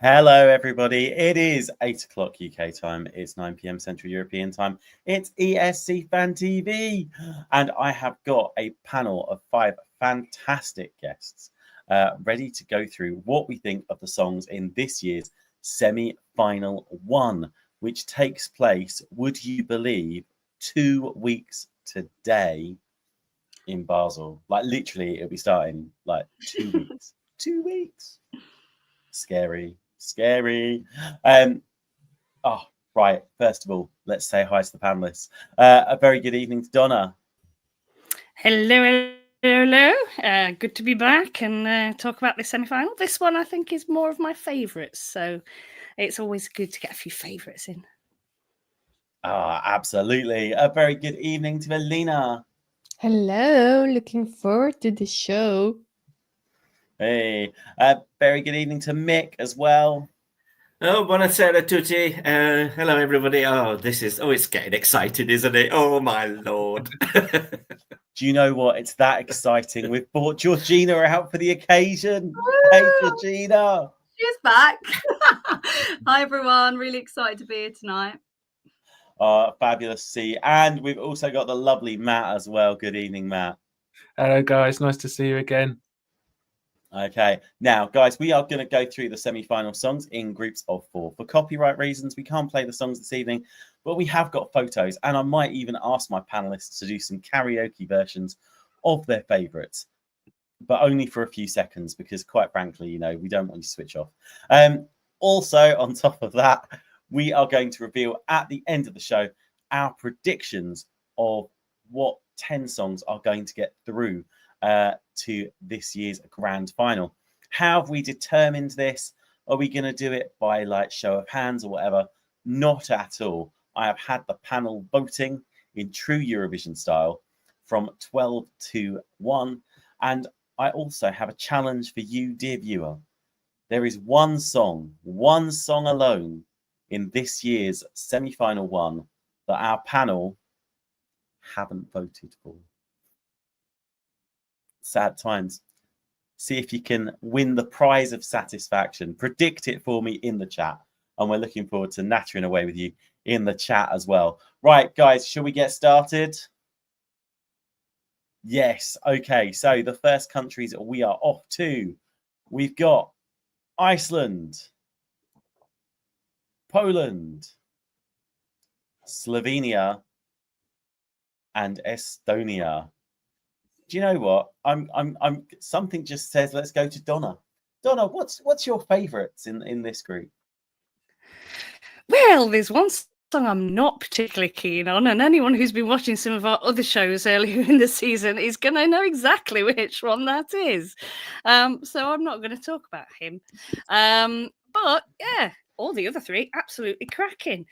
Hello, everybody. It is 8 o'clock UK time. It's 9 p.m. Central European time. It's ESC Fan TV. And I have got a panel of 5 fantastic guests ready to go through what we think of the songs in this year's semi-final one, which takes place, would you believe, 2 weeks today in Basel. Like, literally, it'll be starting like 2 weeks. 2 weeks. Scary. Right. First of all, let's say hi to the panelists. A very good evening to Donna. Hello. Good to be back and talk about the semi-final. This one I think is more of my favourites, so it's always good to get a few favourites in. Absolutely. A very good evening to Elena. Hello, looking forward to the show. Hey, very good evening to Mick as well. Oh, buonasera tutti. Hello, everybody. It's getting exciting, isn't it? Oh, my Lord. Do you know what? It's that exciting. We've brought Georgina out for the occasion. Hey, Georgina. She's back. Hi, everyone. Really excited to be here tonight. Fabulous to see. And we've also got the lovely Matt as well. Good evening, Matt. Hello, guys. Nice to see you again. Okay, now, guys, we are going to go through the semi-final songs in groups of 4. For copyright reasons, we can't play the songs this evening, but we have got photos, and I might even ask my panelists to do some karaoke versions of their favourites, but only for a few seconds, because quite frankly, you know, we don't want you to switch off. Also, on top of that, we are going to reveal at the end of the show our predictions of what 10 songs are going to get through to this year's grand final. How have we determined this? Are we going to do it by like show of hands or whatever? Not at all. I have had the panel voting in true Eurovision style from 12 to 1. And I also have a challenge for you, dear viewer. There is one song alone in this year's semi-final one that our panel haven't voted for. Sad times. See if you can win the prize of satisfaction. Predict it for me in the chat. And we're looking forward to nattering away with you in the chat as well. Right, guys, shall we get started? Yes. Okay, so the first countries we are off to. We've got Iceland, Poland, Slovenia, and Estonia. Do you know what? I'm something just says let's go to Donna. Donna, what's your favourites in this group? Well, there's one song I'm not particularly keen on, and anyone who's been watching some of our other shows earlier in the season is going to know exactly which one that is. So I'm not going to talk about him. But yeah, all the other 3 absolutely cracking.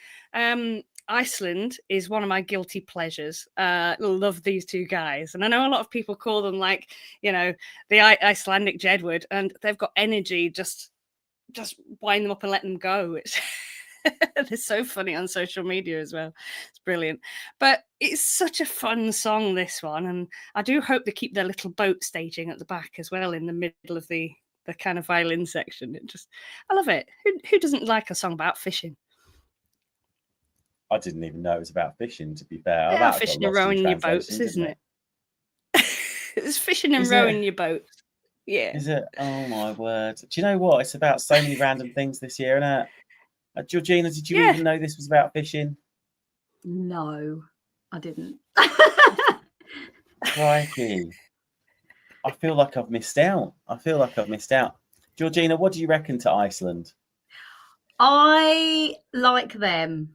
Iceland is one of my guilty pleasures. Love these 2 guys. And I know a lot of people call them like, you know, the Icelandic Jedward, and they've got energy. Just wind them up and let them go. They're so funny on social media as well. It's brilliant. But it's such a fun song, this one. And I do hope they keep their little boat staging at the back as well in the middle of the kind of violin section. I love it. Who doesn't like a song about fishing? I didn't even know it was about fishing, to be fair. Yeah, fishing and rowing your boats, isn't it? It's fishing and rowing your boats. Yeah. Is it? Oh, my word. Do you know what? It's about so many random things this year, isn't it? Georgina, did you even know this was about fishing? No, I didn't. Crikey. I feel like I've missed out. Georgina, what do you reckon to Iceland? I like them.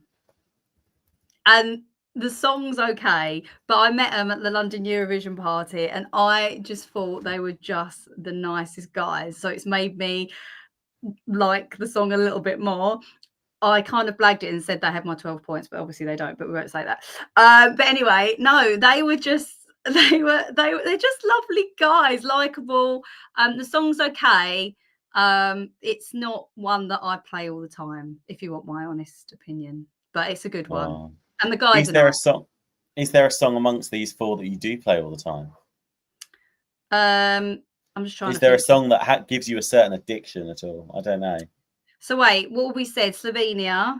And the song's okay, but I met them at the London Eurovision party and I just thought they were just the nicest guys. So it's made me like the song a little bit more. I kind of blagged it and said they had my 12 points, but obviously they don't, but we won't say that. But anyway, no, they're just lovely guys, likable. The song's okay. It's not one that I play all the time, if you want my honest opinion, but it's a good one. And the guys. Is there a song amongst these 4 that you do play all the time? I'm just trying. Is there a song that gives you a certain addiction at all? I don't know. So wait, what have we said? Slovenia.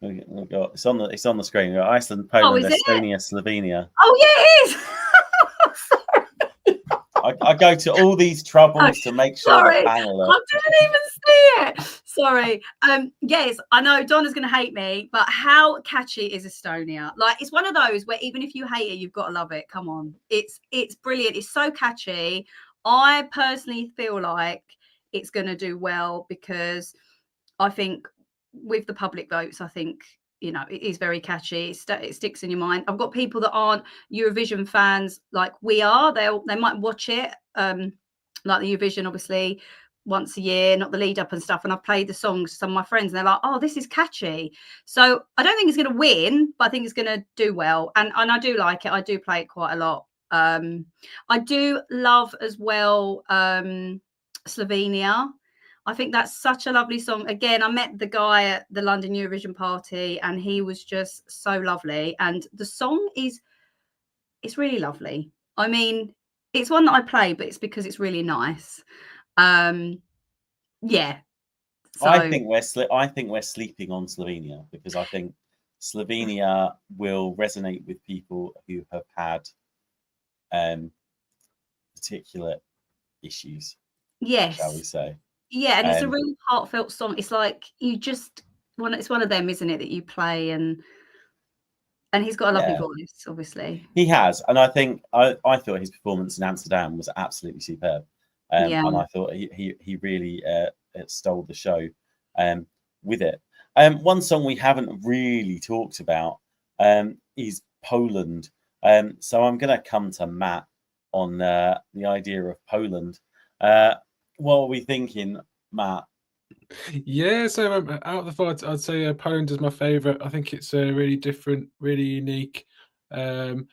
We've got, it's on the screen. We've got Iceland, Oh, Poland, is it? Estonia, Slovenia. Oh yeah, it is. I go to all these troubles to make sure Sorry, the panel I didn't even see it. Sorry. Yes, I know Donna's going to hate me, but how catchy is Estonia? Like, it's one of those where even if you hate it, you've got to love it. Come on, it's brilliant. It's so catchy. I personally feel like it's going to do well because I think with the public votes, I think, you know, it is very catchy. It sticks in your mind. I've got people that aren't Eurovision fans like we are. They might watch it, like the Eurovision, obviously, once a year, not the lead up and stuff. And I've played the songs to some of my friends, and they're like, "Oh, this is catchy." So I don't think it's going to win, but I think it's going to do well. And I do like it. I do play it quite a lot. I do love as well Slovenia. I think that's such a lovely song. Again, I met the guy at the London Eurovision party and he was just so lovely. And the song it's really lovely. I mean, it's one that I play, but it's because it's really nice. Yeah. So, I think we're sleeping on Slovenia because I think Slovenia will resonate with people who have had particular issues. yes. Shall we say? Yeah, and it's a Um, really heartfelt song. It's like it's one of them, isn't it, that you play and he's got a lovely Yeah. voice, obviously. He has, and I think I thought his performance in Amsterdam was absolutely superb, Yeah. and I thought he really stole the show with it. One song we haven't really talked about is Poland. So I'm going to come to Matt on the idea of Poland. What are we thinking, Matt? Yeah, so out of the four, I'd say Poland is my favourite. I think it's really different, really unique. The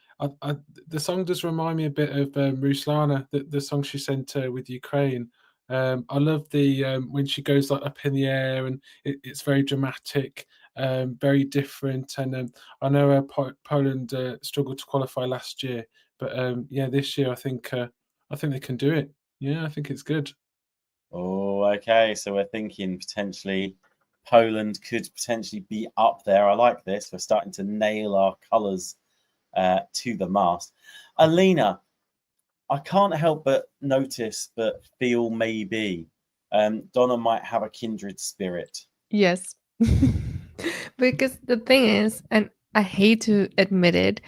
song does remind me a bit of Ruslana, the song she sent with Ukraine. I love the when she goes like up in the air, and it's very dramatic, very different. And I know Poland struggled to qualify last year, but yeah, this year I think they can do it. Yeah, I think it's good. Oh, okay. So we're thinking potentially Poland could potentially be up there. I like this. We're starting to nail our colours to the mast. Alina, I can't help but notice, but feel maybe Donna might have a kindred spirit. Yes. Because the thing is, and I hate to admit it,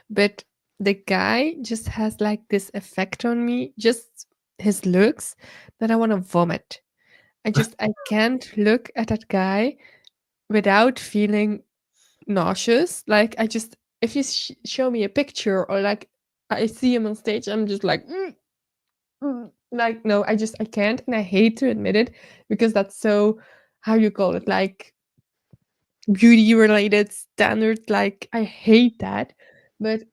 but the guy just has like this effect on me, just his looks, that I want to vomit. I can't look at that guy without feeling nauseous. Like if you show me a picture or like I see him on stage, I'm just like, like, no, I can't. And I hate to admit it because that's so, how you call it, like beauty related standard. Like, I hate that. But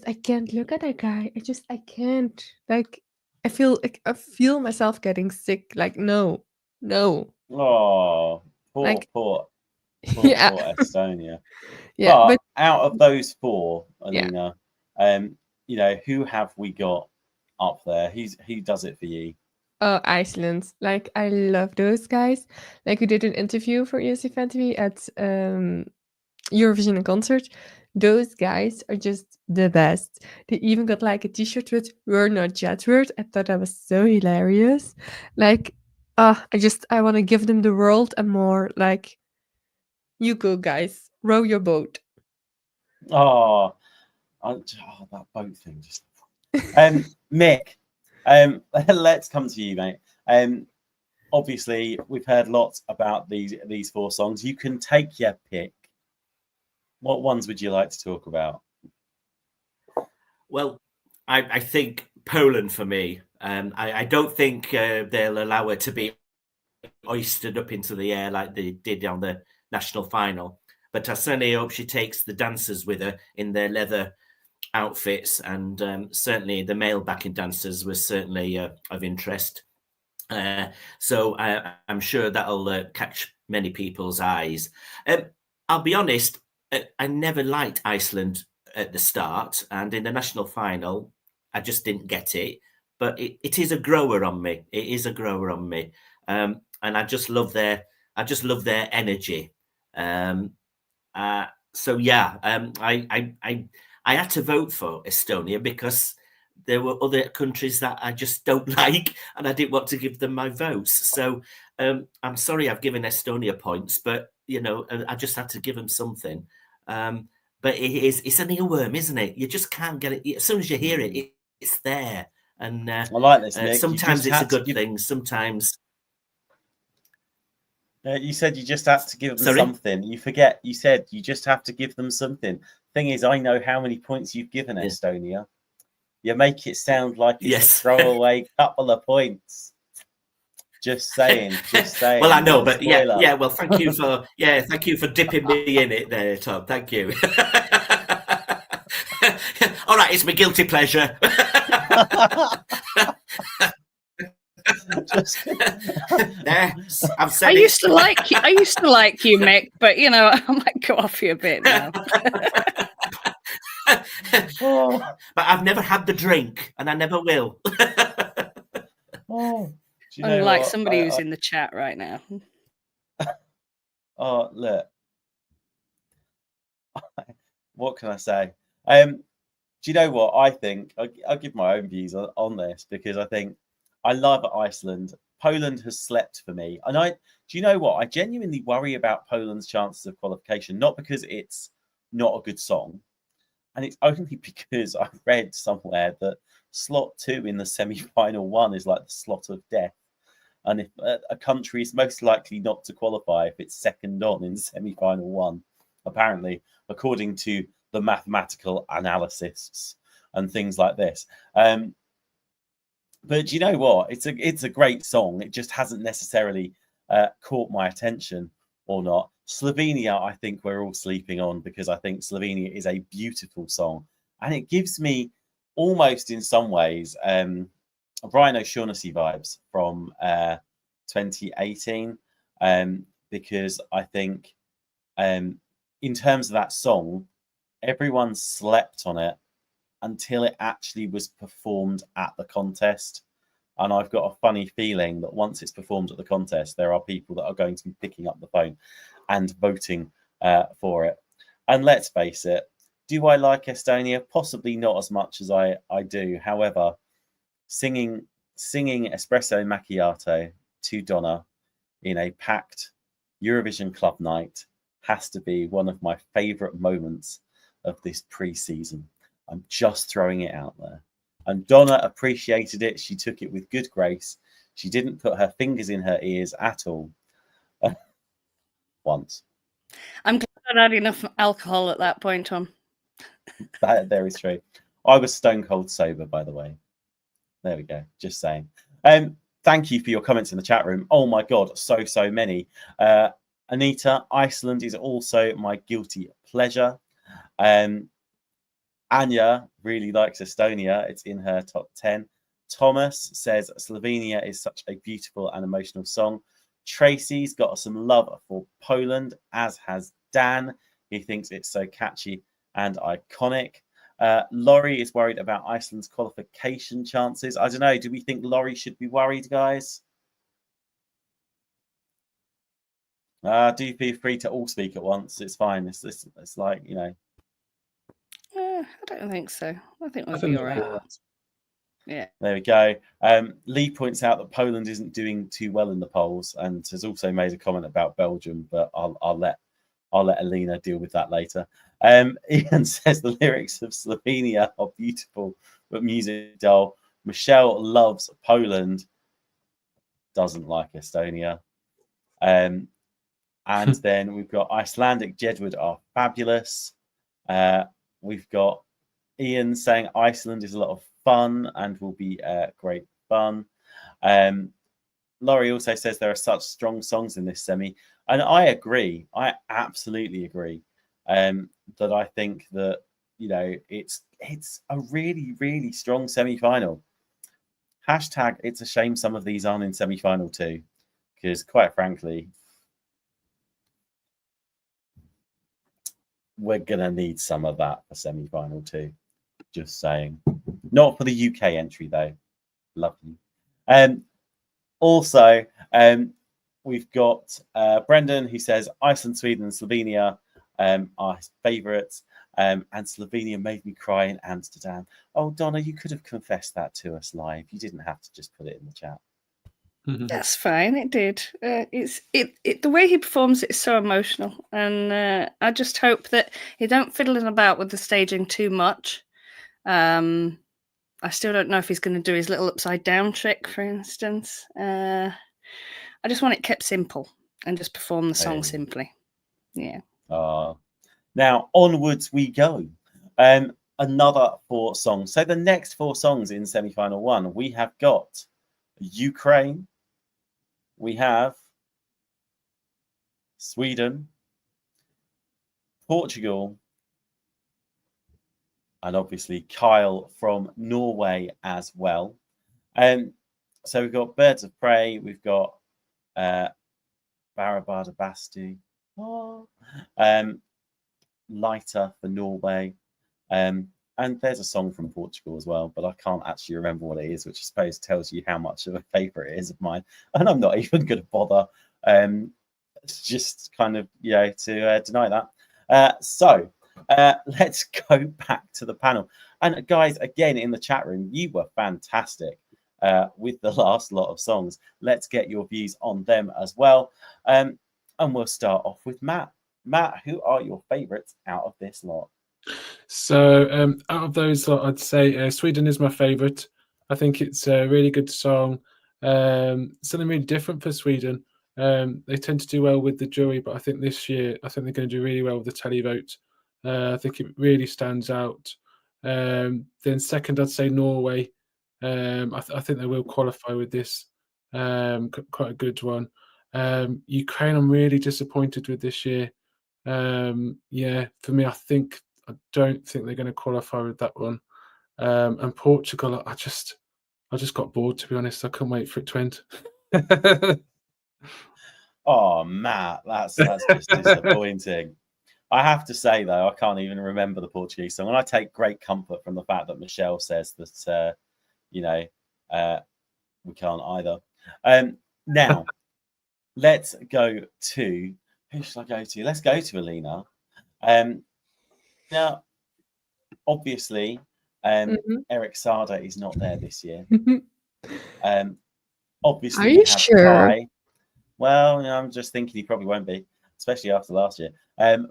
I can't look at that guy. I can't. Like, I feel myself getting sick. Like, no. Oh, Like, poor yeah. Estonia. Yeah. But out of those four, Yeah. Alina, who have we got up there? Who does it for you? Oh, Iceland. Like, I love those guys. Like, we did an interview for ESC Fan TV at Eurovision concert. Those guys are just the best. They even got like a t-shirt with "We're not Jetward." I thought that was so hilarious. Like, I want to give them the world and more. Like, you go, guys. Row your boat. Oh, that boat thing. Just Mick, let's come to you, mate. Obviously, we've heard lots about these four songs. You can take your pick. What ones would you like to talk about? Well, I think Poland for me. I don't think they'll allow her to be hoisted up into the air like they did on the national final. But I certainly hope she takes the dancers with her in their leather outfits, and certainly the male backing dancers was certainly of interest. So I'm sure that'll catch many people's eyes. I'll be honest, I never liked Iceland at the start, and in the national final, I just didn't get it. But it is a grower on me. It is a grower on me. And I just love their I just love their energy. So yeah, I had to vote for Estonia because there were other countries that I just don't like, and I didn't want to give them my votes. So I'm sorry I've given Estonia points, but you know, I just had to give them something. But it's an earworm, isn't it? You just can't get it. As soon as you hear it, it's there. And I like this, Nick. sometimes it's a good thing. Sometimes. You said you just have to give them Sorry? something. You forget. You said you just have to give them something. Thing is, I know how many points you've given Estonia. You make it sound like it's a throwaway couple of points. Just saying. Just saying. Well, I know, but yeah. Well, thank you for dipping me in it there, Tom. Thank you. All right, it's my guilty pleasure. I used to like you, Mick, but you know, I might go off you a bit now. But I've never had the drink, and I never will. Unlike somebody who's in the chat right now. Oh, look. What can I say? Do you know what I think? I'll give my own views on this, because I think I love Iceland. Poland has slept for me. And do you know what? I genuinely worry about Poland's chances of qualification, not because it's not a good song. And it's only because I read somewhere that slot 2 in the semi-final 1 is like the slot of death. And if a country is most likely not to qualify if it's second on in semi-final 1, apparently, according to the mathematical analysts and things like this. But you know what? It's a great song. It just hasn't necessarily caught my attention or not. Slovenia, I think we're all sleeping on, because I think Slovenia is a beautiful song. And it gives me almost in some ways Brian O'Shaughnessy vibes from 2018, because I think in terms of that song, everyone slept on it until it actually was performed at the contest. And I've got a funny feeling that once it's performed at the contest, there are people that are going to be picking up the phone and voting for it. And let's face it, do I like Estonia? Possibly not as much as I do. However, singing Espresso Macchiato to Donna in a packed Eurovision club night has to be one of my favourite moments of this pre-season. I'm just throwing it out there. And Donna appreciated it. She took it with good grace. She didn't put her fingers in her ears at all. Once. I'm glad I had enough alcohol at that point, Tom. That there is true. I was stone cold sober, by the way. There we go. Just saying. Thank you for your comments in the chat room. Oh my God, so many. Anita, Iceland is also my guilty pleasure. Anya really likes Estonia. It's in her top 10. Thomas says Slovenia is such a beautiful and emotional song. Tracy's got some love for Poland, as has Dan. He thinks it's so catchy and iconic. Laurie is worried about Iceland's qualification chances. I don't know. Do we think Laurie should be worried, guys? Do feel free to all speak at once. It's fine. It's like, you know. I don't think so. I think we'll be all right. Yeah. There we go. Lee points out that Poland isn't doing too well in the polls, and has also made a comment about Belgium, but I'll let Alina deal with that later. Ian says the lyrics of Slovenia are beautiful, but music dull. Michelle loves Poland, doesn't like Estonia. And then we've got Icelandic Jedward are fabulous. We've got Ian saying Iceland is a lot of fun and will be great fun. Laurie also says there are such strong songs in this semi, and I agree. I absolutely agree. That I think that, you know, it's a really strong semi-final. Hashtag it's a shame some of these aren't in semi-final too, because quite frankly, we're gonna need some of that for semi-final too. Just saying. Not for the UK entry though. Love you. Also, we've got Brendan, who says Iceland, Sweden, and Slovenia are his favourites. And Slovenia made me cry in Amsterdam. Oh, Donna, you could have confessed that to us live. You didn't have to just put it in the chat. That's fine. It did. It's the way he performs it is so emotional, and I just hope that he don't fiddle about with the staging too much. I still don't know if he's going to do his little upside down trick, for instance. I just want it kept simple and just perform the song simply. Yeah. Now onwards we go. Another 4 songs. So the next 4 songs in semi-final 1, we have got Ukraine. We have Sweden, Portugal, and obviously Kyle from Norway as well. So we've got Birds of Prey, we've got Barabada Bastu, Lighter for Norway, and there's a song from Portugal as well, but I can't actually remember what it is, which I suppose tells you how much of a favourite it is of mine. And I'm not even going to bother. It's just kind of, to deny that. So let's go back to the panel. And guys, again, in the chat room, you were fantastic with the last lot of songs. Let's get your views on them as well. And we'll start off with Matt. Matt, who are your favourites out of this lot? So out of those, I'd say Sweden is my favourite. I think it's a really good song. Something really different for Sweden. They tend to do well with the jury, but I think this year, I think they're going to do really well with the televote. I think it really stands out. Then second, I'd say Norway. I think they will qualify with this. Quite a good one. Ukraine, I'm really disappointed with this year. For me, I don't think they're going to qualify with that one. And Portugal, I just got bored, to be honest. I couldn't wait for it to end. Oh, Matt, that's just disappointing. I have to say, though, I can't even remember the Portuguese song. And I take great comfort from the fact that Michelle says that, we can't either. Now, let's go to... Who should I go to? Let's go to Alina. Now, obviously, Eric Sada is not there this year. Obviously, are you sure? Kai. Well, I'm just thinking he probably won't be, especially after last year.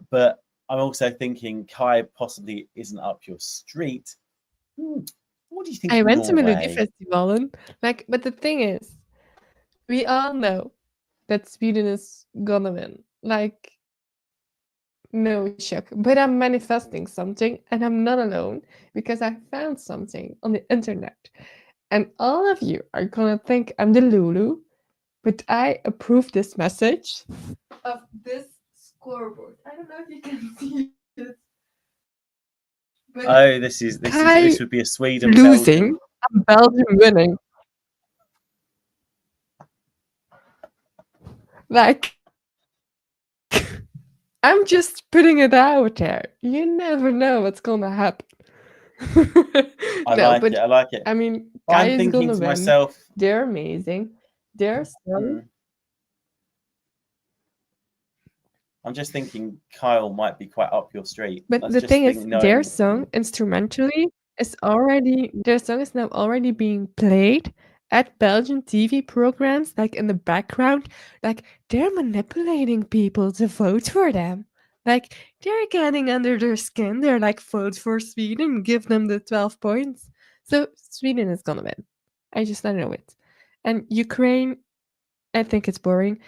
But I'm also thinking Kai possibly isn't up your street. What do you think? I went to Melody Festival, but the thing is, we all know that Sweden is gonna win. No shock. But I'm manifesting something, and I'm not alone because I found something on the internet. And all of you are gonna think I'm the Lulu, but I approve this message of this scoreboard. I don't know if you can see it. But this would be a Sweden losing, and Belgium winning. I'm just putting it out there. You never know what's gonna happen. I like it. I mean, I'm Kai is thinking gonna to win. myself, They're amazing. They're so. I'm just thinking Kyle might be quite up your street. But the thing is, their song instrumentally is now already being played at Belgian TV programs, in the background. They're manipulating people to vote for them. They're getting under their skin. They're vote for Sweden, give them the 12 points. So Sweden is gonna win. I know it. And Ukraine, I think it's boring.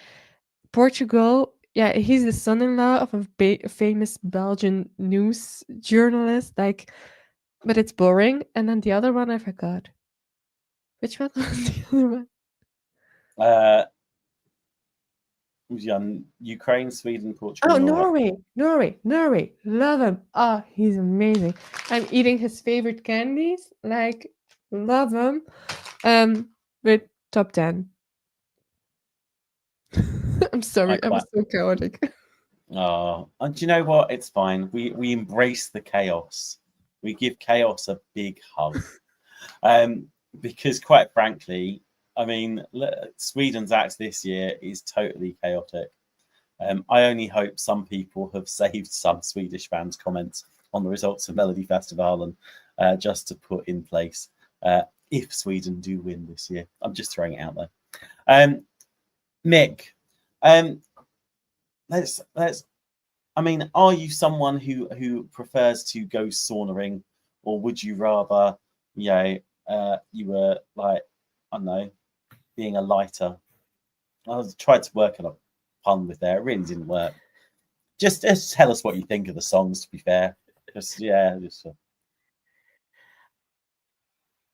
Portugal, yeah, he's the son-in-law of a famous Belgian news journalist. But it's boring. And then the other one, I forgot. Which one was the other one? Ukraine, Sweden, Portugal. Oh, Norway. Love him. Oh, he's amazing. I'm eating his favorite candies. Love him. But top 10. I'm sorry, I'm so chaotic. Oh, and do you know what? It's fine. We embrace the chaos. We give chaos a big hug. Because quite frankly, I mean, Sweden's act this year is totally chaotic. I only hope some people have saved some Swedish fans' comments on the results of Melody Festivalen just to put in place if Sweden do win this year. I'm just throwing it out there. Mick, let's. I mean, are you someone who prefers to go saunering, or would you rather, you were like, I don't know, being a lighter? I tried to work on a pun with there. It really didn't work. Just tell us what you think of the songs, to be fair.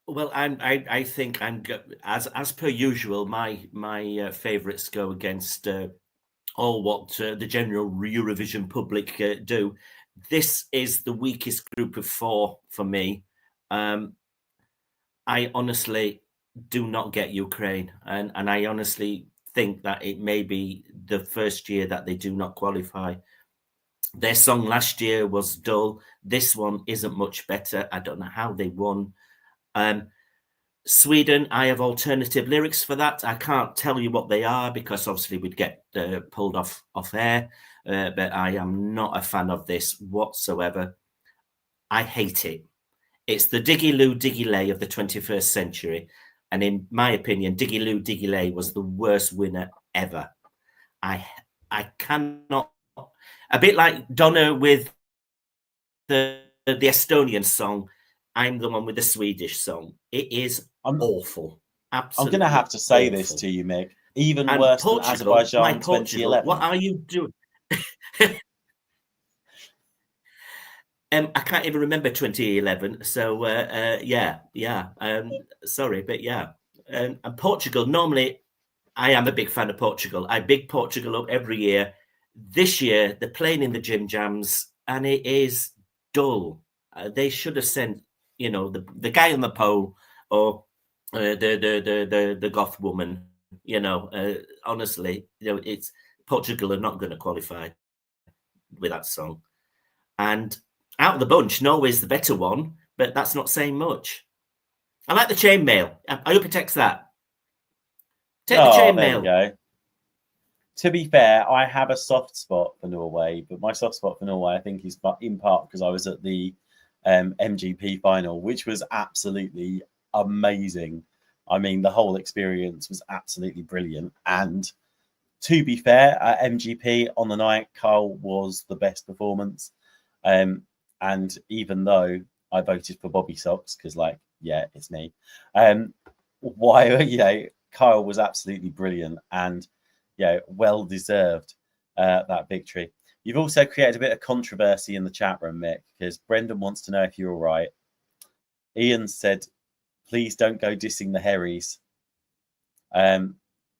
Well, I think I'm as per usual. My favourites go against all what the general Eurovision public do. This is the weakest group of four for me. I honestly do not get Ukraine, and I honestly think that it may be the first year that they do not qualify. Their song last year was dull. This one isn't much better. I don't know how they won. Sweden, I have alternative lyrics for that. I can't tell you what they are because obviously we'd get pulled off air. But I am not a fan of this whatsoever. I hate it. It's the Diggy Loo Diggy Lay of the 21st century. And in my opinion, Diggy Loo Diggy Lay was the worst winner ever. I cannot. A bit like Donna with the Estonian song. I'm the one with the Swedish song. It is awful. Absolutely. I'm going to have to say awful. This to you, Mick. Even worse than Azerbaijan 2011. What are you doing? I can't even remember 2011. So, yeah. Sorry, but yeah. And Portugal, normally, I am a big fan of Portugal. I big Portugal up every year. This year, they're playing in the Gym Jams, and it is dull. They should have sent, the guy on the pole or the goth woman. Honestly, it's Portugal are not going to qualify with that song. And out of the bunch, Norway's the better one, but that's not saying much. I like the chainmail. I hope it takes that. Take the chainmail. There you go. To be fair, I have a soft spot for Norway, but my soft spot for Norway, I think, is in part because I was at the MGP final, which was absolutely amazing. I mean, the whole experience was absolutely brilliant. And to be fair, at MGP on the night, Carl was the best performance. And even though I voted for Bobby Socks, because, it's me. Kyle was absolutely brilliant and, well deserved that victory. You've also created a bit of controversy in the chat room, Mick, because Brendan wants to know if you're all right. Ian said, please don't go dissing the Harrys.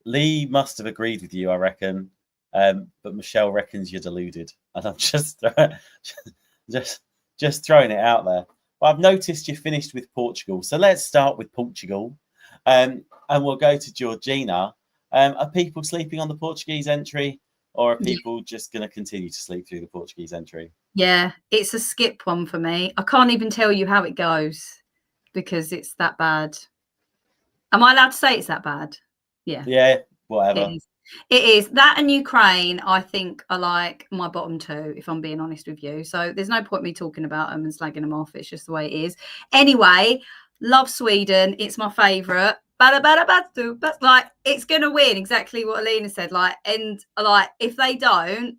Lee must have agreed with you, I reckon. But Michelle reckons you're deluded. And I'm just throwing it out there. But I've noticed you finished with Portugal. So let's start with Portugal. And we'll go to Georgina. Are people sleeping on the Portuguese entry? Or are people just going to continue to sleep through the Portuguese entry? Yeah, it's a skip one for me. I can't even tell you how it goes because it's that bad. Am I allowed to say it's that bad? Yeah. Yeah, whatever. It is. That and Ukraine, I think, are like my bottom two, if I'm being honest with you. So there's no point me talking about them and slagging them off. It's just the way it is. Anyway, love Sweden. It's my favourite. But it's gonna win, exactly what Alina said. If they don't,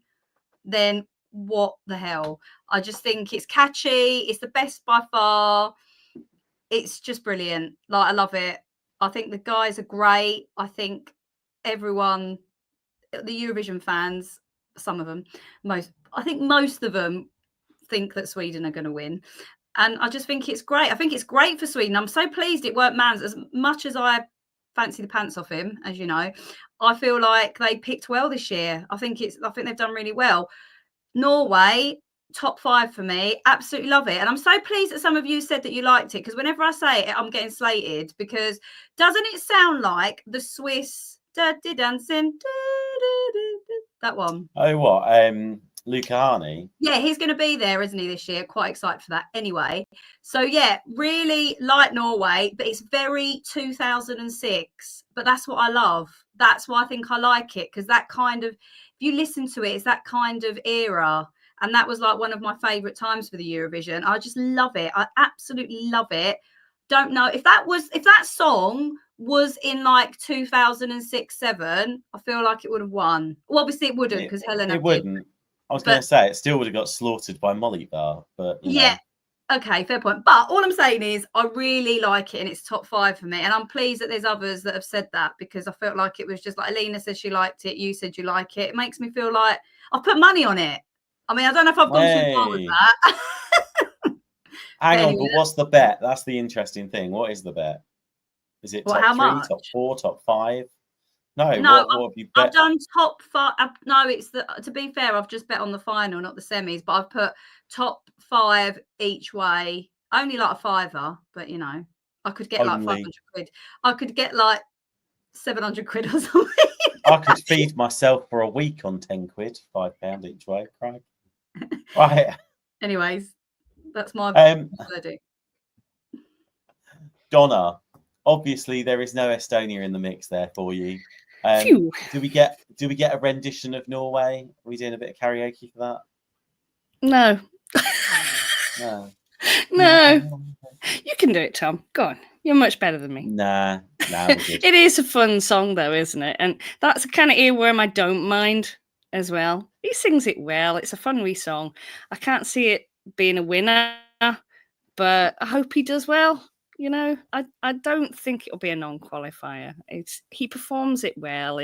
then what the hell? I just think it's catchy. It's the best by far. It's just brilliant. I love it. I think the guys are great. I think everyone, the Eurovision fans, some of them, most of them think that Sweden are going to win. And I just think it's great. I think it's great for Sweden. I'm so pleased it weren't Mans. As much as I fancy the pants off him, as you know, I feel like they picked well this year. I think they've done really well. Norway, top 5 for me. Absolutely love it. And I'm so pleased that some of you said that you liked it, because whenever I say it, I'm getting slated, because doesn't it sound like the Swiss Dirty Dancing? That one. Oh, what? Luca Harney. Yeah, he's going to be there, isn't he, this year? Quite excited for that. Anyway, so yeah, really like Norway, but it's very 2006. But that's what I love. That's why I think I like it, because that kind of, if you listen to it, it's that kind of era. And that was like one of my favourite times for the Eurovision. I just love it. I absolutely love it. Don't know if that song was in like 2006-7, I feel like it would have won. Well, obviously it wouldn't, because Helena It wouldn't. I was going to say it still would have got slaughtered by Molly Bar, but yeah. Okay, fair point. But all I'm saying is I really like it, and it's top 5 for me. And I'm pleased that there's others that have said that, because I felt like it was just like Alina said she liked it. You said you like it. It makes me feel like I've put money on it. I mean, I don't know if I've gone too far with that. Hang on, but what's the bet? That's the interesting thing. What is the bet? Is it top 3, much? top 4, top 5? No, what have you bet? I've done top 5. No, it's to be fair, I've just bet on the final, not the semis, but I've put top 5 each way. Only like a £5, but you know, I could get like 500 quid. I could get like 700 quid or something. I could feed myself for a week on 10 quid, £5 each way, Craig. Right. Anyways, that's my verdict. Donna, obviously there is no Estonia in the mix there for you. Do we get a rendition of Norway? Are we doing a bit of karaoke for that? No. No. No. You can do it, Tom. Go on. You're much better than me. Nah, we're good. It is a fun song, though, isn't it? And that's the kind of earworm I don't mind as well. He sings it well. It's a fun wee song. I can't see it being a winner, but I hope he does well. You know, I don't think it'll be a non-qualifier. He performs it well.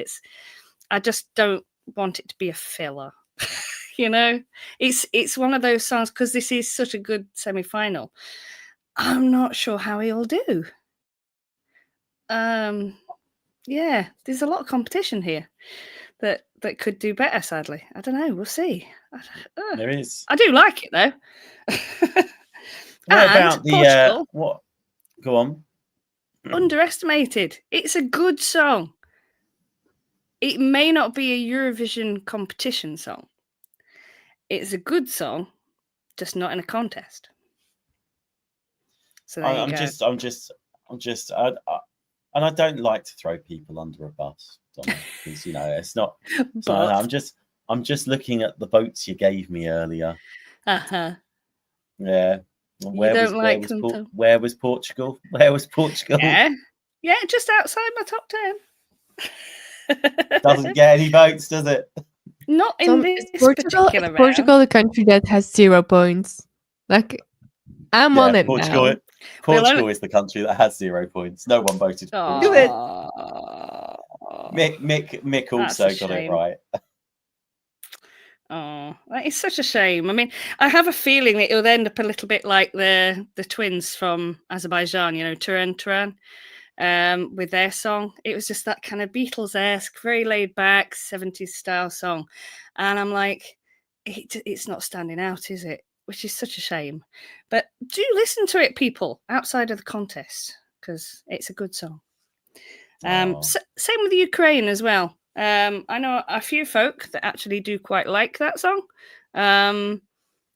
I just don't want it to be a filler. You know, it's one of those songs, because this is such a good semi-final. I'm not sure how he'll do. Yeah, there's a lot of competition here that could do better. Sadly, I don't know. We'll see. There is. I do like it though. What about the Portugal, what? Go on. Underestimated. It's a good song. It may not be a Eurovision competition song. It's a good song, just not in a contest. So there you go. I'm just, and I don't like to throw people under a bus, because you know it's not. So I'm just looking at the votes you gave me earlier. Uh-huh. Yeah. Where was Portugal? Where was Portugal? Yeah, just outside my top 10. Doesn't get any votes, does it? Not in this particular round. Portugal, a country that has 0 points. Like, I'm on it now. Portugal is the country that has 0 points. No one voted for Portugal. Mick also got it right. Oh, that is such a shame. I mean, I have a feeling that it'll end up a little bit like the twins from Azerbaijan, you know, Turan Turan, with their song. It was just that kind of Beatles-esque, very laid back, 70s style song. And I'm like, it's not standing out, is it? Which is such a shame. But do listen to it, people, outside of the contest, because it's a good song. Same with Ukraine as well. I know a few folk that actually do quite like that song.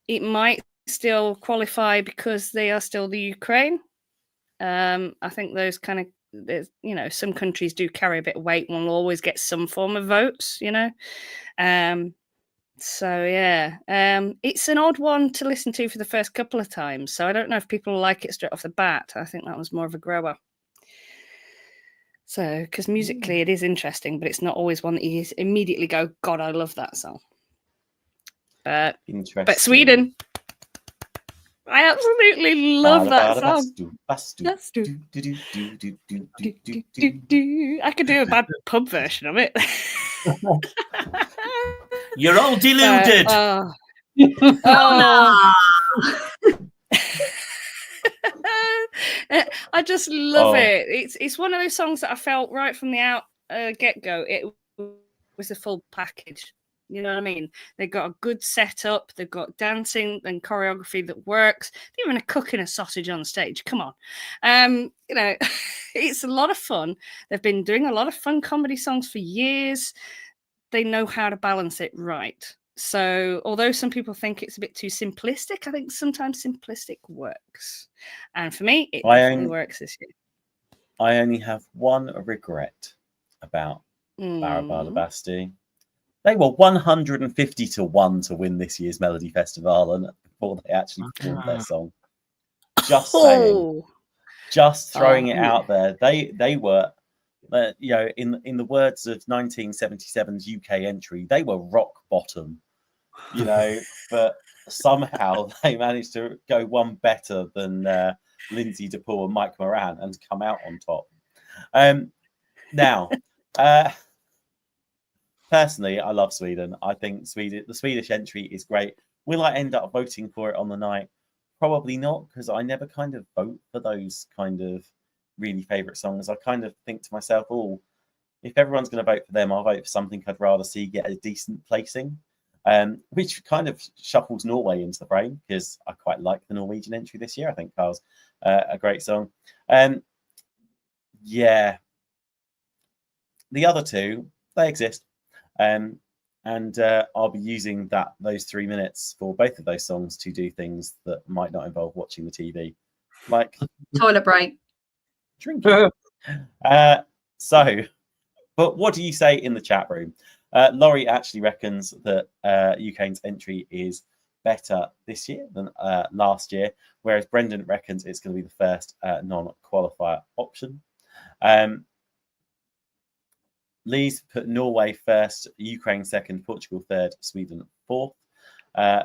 It might still qualify because they are still the Ukraine. I think those kind of, you know, some countries do carry a bit of weight and will always get some form of votes, you know. So yeah, it's an odd one to listen to for the first couple of times. So I don't know if people like it straight off the bat. I think that was more of a grower. So, because musically it is interesting, but it's not always one that you immediately go, God, I love that song. But Sweden, I absolutely love that song. I could do a bad pub version of it. You're all deluded. I just love it. It's one of those songs that I felt right from the get-go. It was a full package. You know what I mean? They've got a good setup. They've got dancing and choreography that works. They're even cooking a sausage on stage. Come on. You know, it's a lot of fun. They've been doing a lot of fun comedy songs for years. They know how to balance it right. So, although some people think it's a bit too simplistic, I think sometimes simplistic works. And for me, it definitely works this year. I only have one regret about Barabala Mm. Basti. They were 150-1 to win this year's Melody Festival, and before they actually performed their song. Just saying, Oh, just throwing it yeah. out there. They were, you know, in the words of 1977's UK entry, they were rock bottom. You know, but somehow they managed to go one better than Lindsay DePaul and Mike Moran and come out on top. Now, personally, I love Sweden. I think the Swedish entry is great. Will I end up voting for it on the night? Probably not, because I never kind of vote for those kind of really favourite songs. I kind of think to myself, oh, if everyone's going to vote for them, I'll vote for something I'd rather see get a decent placing. Which kind of shuffles Norway into the frame, because I quite like the Norwegian entry this year. I think Carl's a great song. Yeah, the other two, they exist, and I'll be using those 3 minutes for both of those songs to do things that might not involve watching the TV, like Toilet break. drinking. But what do you say in the chat room? Laurie actually reckons that Ukraine's entry is better this year than last year, whereas Brendan reckons it's going to be the first non-qualifier option. Lee's put Norway first, Ukraine second, Portugal third, Sweden fourth.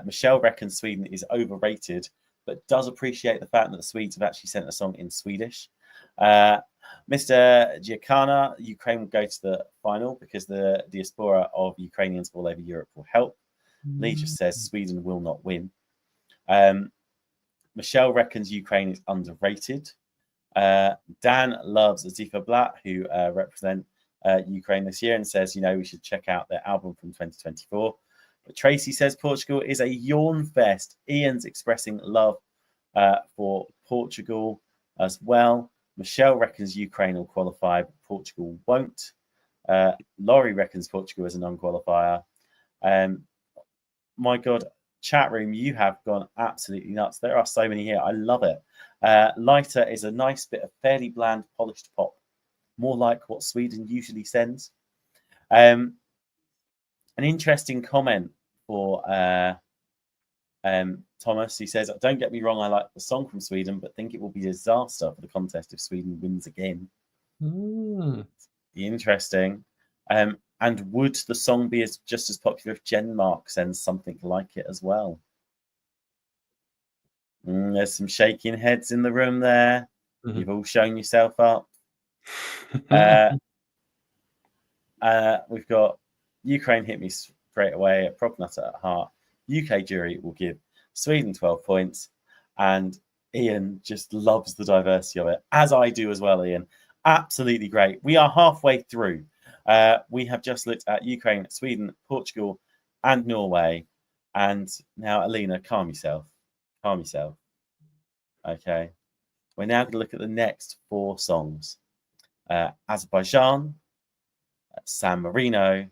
Michelle reckons Sweden is overrated, but does appreciate the fact that the Swedes have actually sent a song in Swedish. Mr. Giacana, Ukraine will go to the final because the diaspora of Ukrainians all over Europe will help. Lee just says Sweden will not win. Michelle reckons Ukraine is underrated. Dan loves Zifa Blatt, who represent Ukraine this year, and says, you know, we should check out their album from 2024. But Tracy says Portugal is a yawn fest. Ian's expressing love for Portugal as well. Michelle reckons Ukraine will qualify, but Portugal won't. Laurie reckons Portugal is a non-qualifier. My God, chat room, you have gone absolutely nuts. There are so many here. I love it. Lighter is a nice bit of fairly bland, polished pop, more like what Sweden usually sends. An interesting comment for Thomas. He says, don't get me wrong, I like the song from Sweden, but think it will be a disaster for the contest if Sweden wins again. Interesting. And would the song be just as popular if Denmark sends something like it as well? There's some shaking heads in the room there. You've all shown yourself up. We've got Ukraine hit me straight away at Prognutter at heart. UK jury will give Sweden 12 points, and Ian just loves the diversity of it, as I do as well, Ian. Absolutely great. We are halfway through. We have just looked at Ukraine, Sweden, Portugal, and Norway. And now, Alina, calm yourself. Calm yourself. Okay. We're now going to look at the next 4 songs. Azerbaijan, San Marino,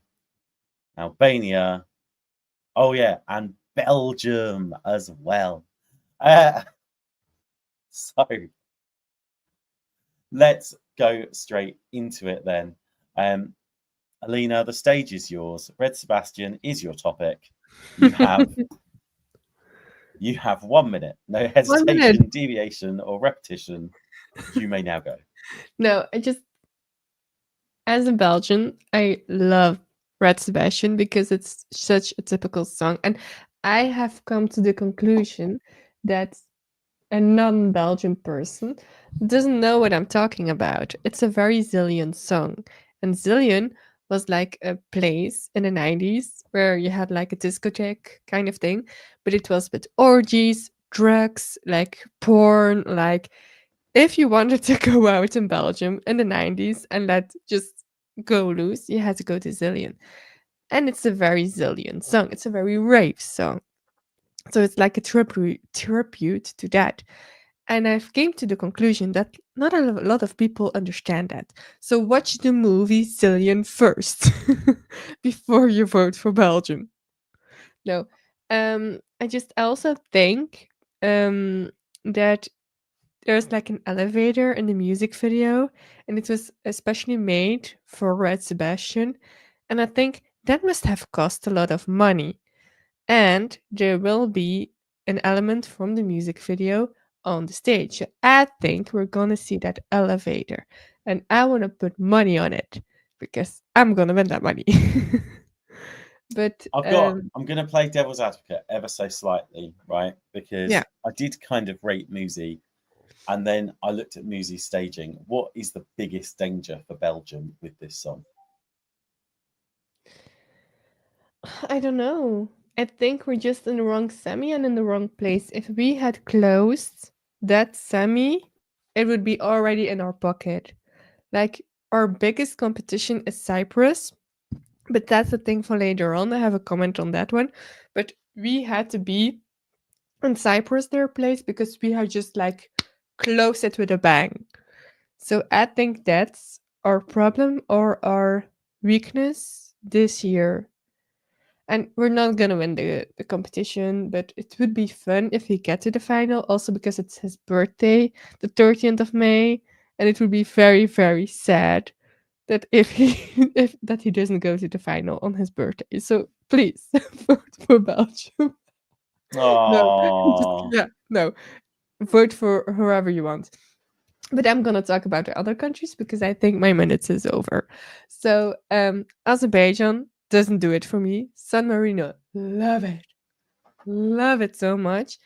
Albania, oh yeah, and Belgium as well. So let's go straight into it then. Alina, the stage is yours. Red Sebastian is your topic. You have 1 minute. No hesitation, deviation, or repetition. You may now go. No, as a Belgian, I love Red Sebastian because it's such a typical song. And I have come to the conclusion that a non-Belgian person doesn't know what I'm talking about. It's a very Zillion song. And Zillion was like a place in the 90s where you had like a discotheque kind of thing, but it was with orgies, drugs, like porn, like if you wanted to go out in Belgium in the 90s and just go loose, you had to go to Zillion. And it's a very Zillion song. It's a very rave song. So it's like a tribute to that. And I've came to the conclusion that not a lot of people understand that. So watch the movie Zillion first before you vote for Belgium. No. I also think that there's like an elevator in the music video, and it was especially made for Red Sebastian. And I think that must have cost a lot of money. And there will be an element from the music video on the stage. So I think we're gonna see that elevator. And I wanna put money on it because I'm gonna win that money. But I'm going to play devil's advocate ever so slightly, right? Because yeah. I did kind of rate Musi, and then I looked at Musi's staging. What is the biggest danger for Belgium with this song? I don't know. I think we're just in the wrong semi and in the wrong place. If we had closed that semi, it would be already in our pocket. Like, our biggest competition is Cyprus, but that's a thing for later on. I have a comment on that one. But we had to be in Cyprus their place because we had just like closed it with a bang. So I think that's our problem or our weakness this year. And we're not gonna win the competition, but it would be fun if we get to the final, also because it's his birthday, the 30th of May, and it would be very, very sad that if he doesn't go to the final on his birthday. So please vote for Belgium. Oh, No, vote for whoever you want. But I'm gonna talk about the other countries because I think my minutes is over. So Azerbaijan doesn't do it for me. San Marino, love it so much.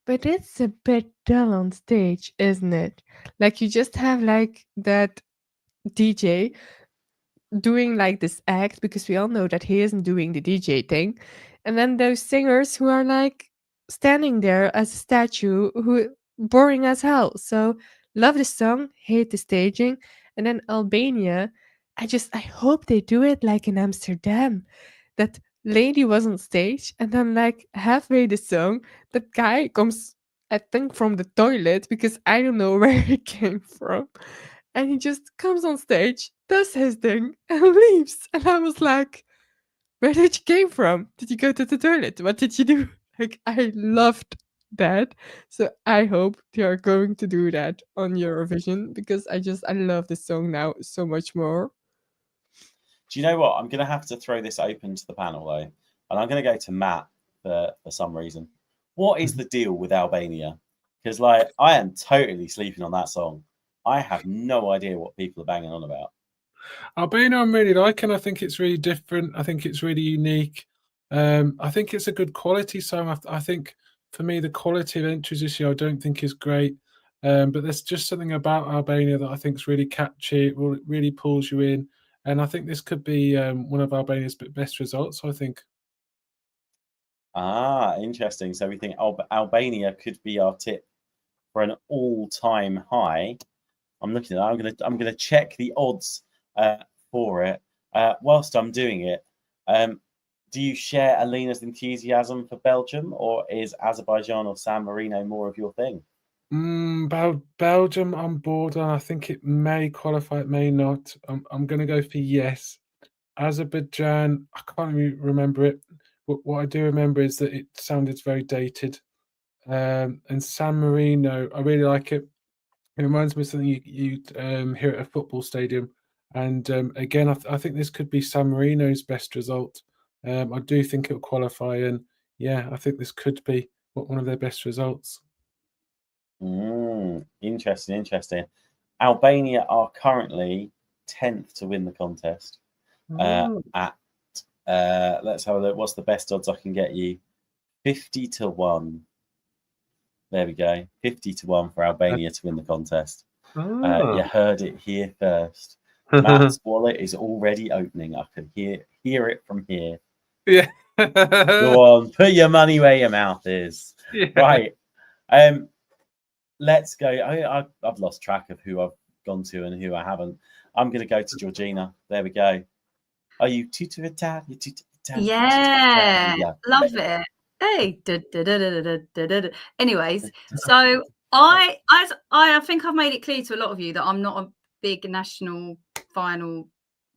But it's a bit dull on stage, isn't it? Like you just have like that DJ doing like this act because we all know that he isn't doing the DJ thing. And then those singers who are like standing there as a statue who boring as hell. So love the song, hate the staging. And then Albania, I hope they do it like in Amsterdam. That lady was on stage and then like halfway the song, that guy comes I think from the toilet because I don't know where he came from. And he just comes on stage, does his thing, and leaves. And I was like, where did you came from? Did you go to the toilet? What did you do? Like, I loved that. So I hope they are going to do that on Eurovision because I love this song now so much more. do you know what? I'm going to have to throw this open to the panel though, and I'm going to go to Matt for some reason. What is the deal with Albania? Because like I am totally sleeping on that song. I have no idea what people are banging on about. Albania, I'm really liking. I think it's really different. I think it's really unique. I think it's a good quality song. I think for me, the quality of entries this year, I don't think is great. But there's just something about Albania that I think is really catchy. It really pulls you in. And I think this could be one of Albania's best results, I think. Ah, interesting. So we think Albania could be our tip for an all-time high. I'm looking at that. I'm gonna check the odds for it. Whilst I'm doing it, do you share Alina's enthusiasm for Belgium, or is Azerbaijan or San Marino more of your thing? Belgium, I'm bored on. I think it may qualify, it may not. I'm going to go for yes. Azerbaijan, I can't even remember it. What I do remember is that it sounded very dated. And San Marino, I really like it. It reminds me of something you'd hear at a football stadium. And again, I think this could be San Marino's best result. I do think it'll qualify. And yeah, I think this could be one of their best results. Interesting. Albania are currently 10th to win the contest. Let's have a look. What's the best odds I can get you? 50 to 1. There we go. 50 to 1 for Albania to win the contest. You heard it here first. Matt's wallet is already opening. I can hear it from here. Yeah. Go on, put your money where your mouth is. Yeah. Right. Let's go. I've lost track of who I've gone to and who I haven't. I'm going to go to Georgina. There we go. Are you tutu Italian? Yeah, love it. Hey, anyways, so I think I've made it clear to a lot of you that I'm not a big national final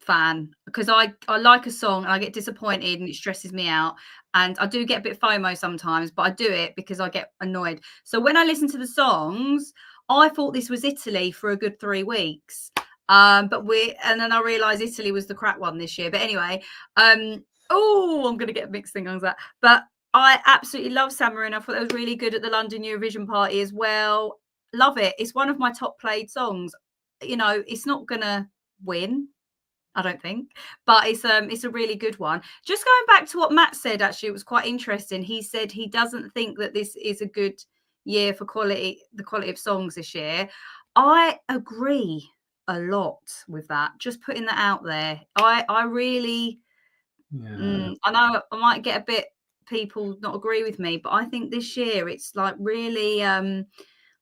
fan because I like a song and I get disappointed and it stresses me out. And I do get a bit FOMO sometimes, but I do it because I get annoyed. So when I listen to the songs, I thought this was Italy for a good 3 weeks. And then I realised Italy was the crap one this year. But anyway, I'm going to get mixed things on that. But I absolutely love San Marino. I thought it was really good at the London Eurovision party as well. Love it. It's one of my top played songs. You know, it's not going to win, I don't think, but it's a really good one. Just going back to what Matt said, actually, it was quite interesting. He said he doesn't think that this is a good year for the quality of songs this year. I agree a lot with that. Just putting that out there. I really, I know I might get a bit people not agree with me, but I think this year it's like really.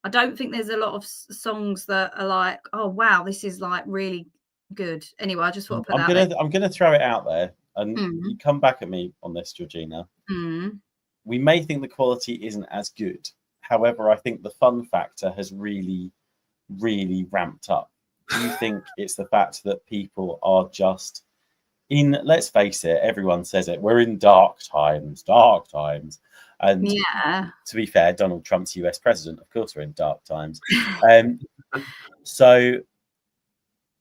I don't think there's a lot of songs that are like, oh wow, this is like really good. Anyway, I just want to put I'm gonna throw it out there, and you come back at me on this, Georgina. We may think the quality isn't as good. However, I think the fun factor has really, really ramped up. Do you think it's the fact that people are just in? Let's face it, everyone says it. We're in dark times. And to be fair, Donald Trump's US president, of course, we're in dark times. So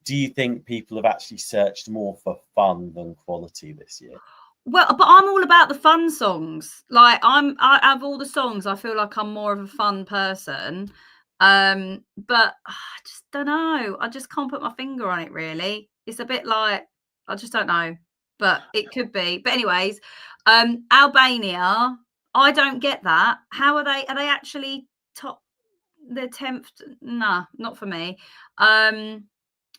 do you think people have actually searched more for fun than quality this year? Well, but I'm all about the fun songs. Like I have all the songs. I feel like I'm more of a fun person. But I just don't know. I just can't put my finger on it really. It's a bit like, I just don't know, but it could be. But anyways, Albania, I don't get that. How are they actually top? They're 10th? Nah, not for me. And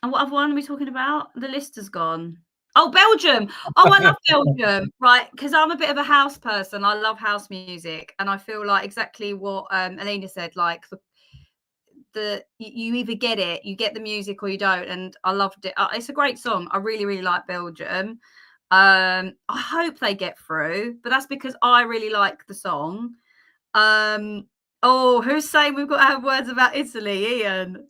what other one are we talking about? The list has gone. Oh, Belgium. Oh, I love Belgium. Right, because I'm a bit of a house person. I love house music. And I feel like exactly what Alina said, like you either get it, you get the music or you don't. And I loved it. It's a great song. I really, really like Belgium. I hope they get through, but that's because I really like the song. Who's saying we've got to have words about Italy? Ian.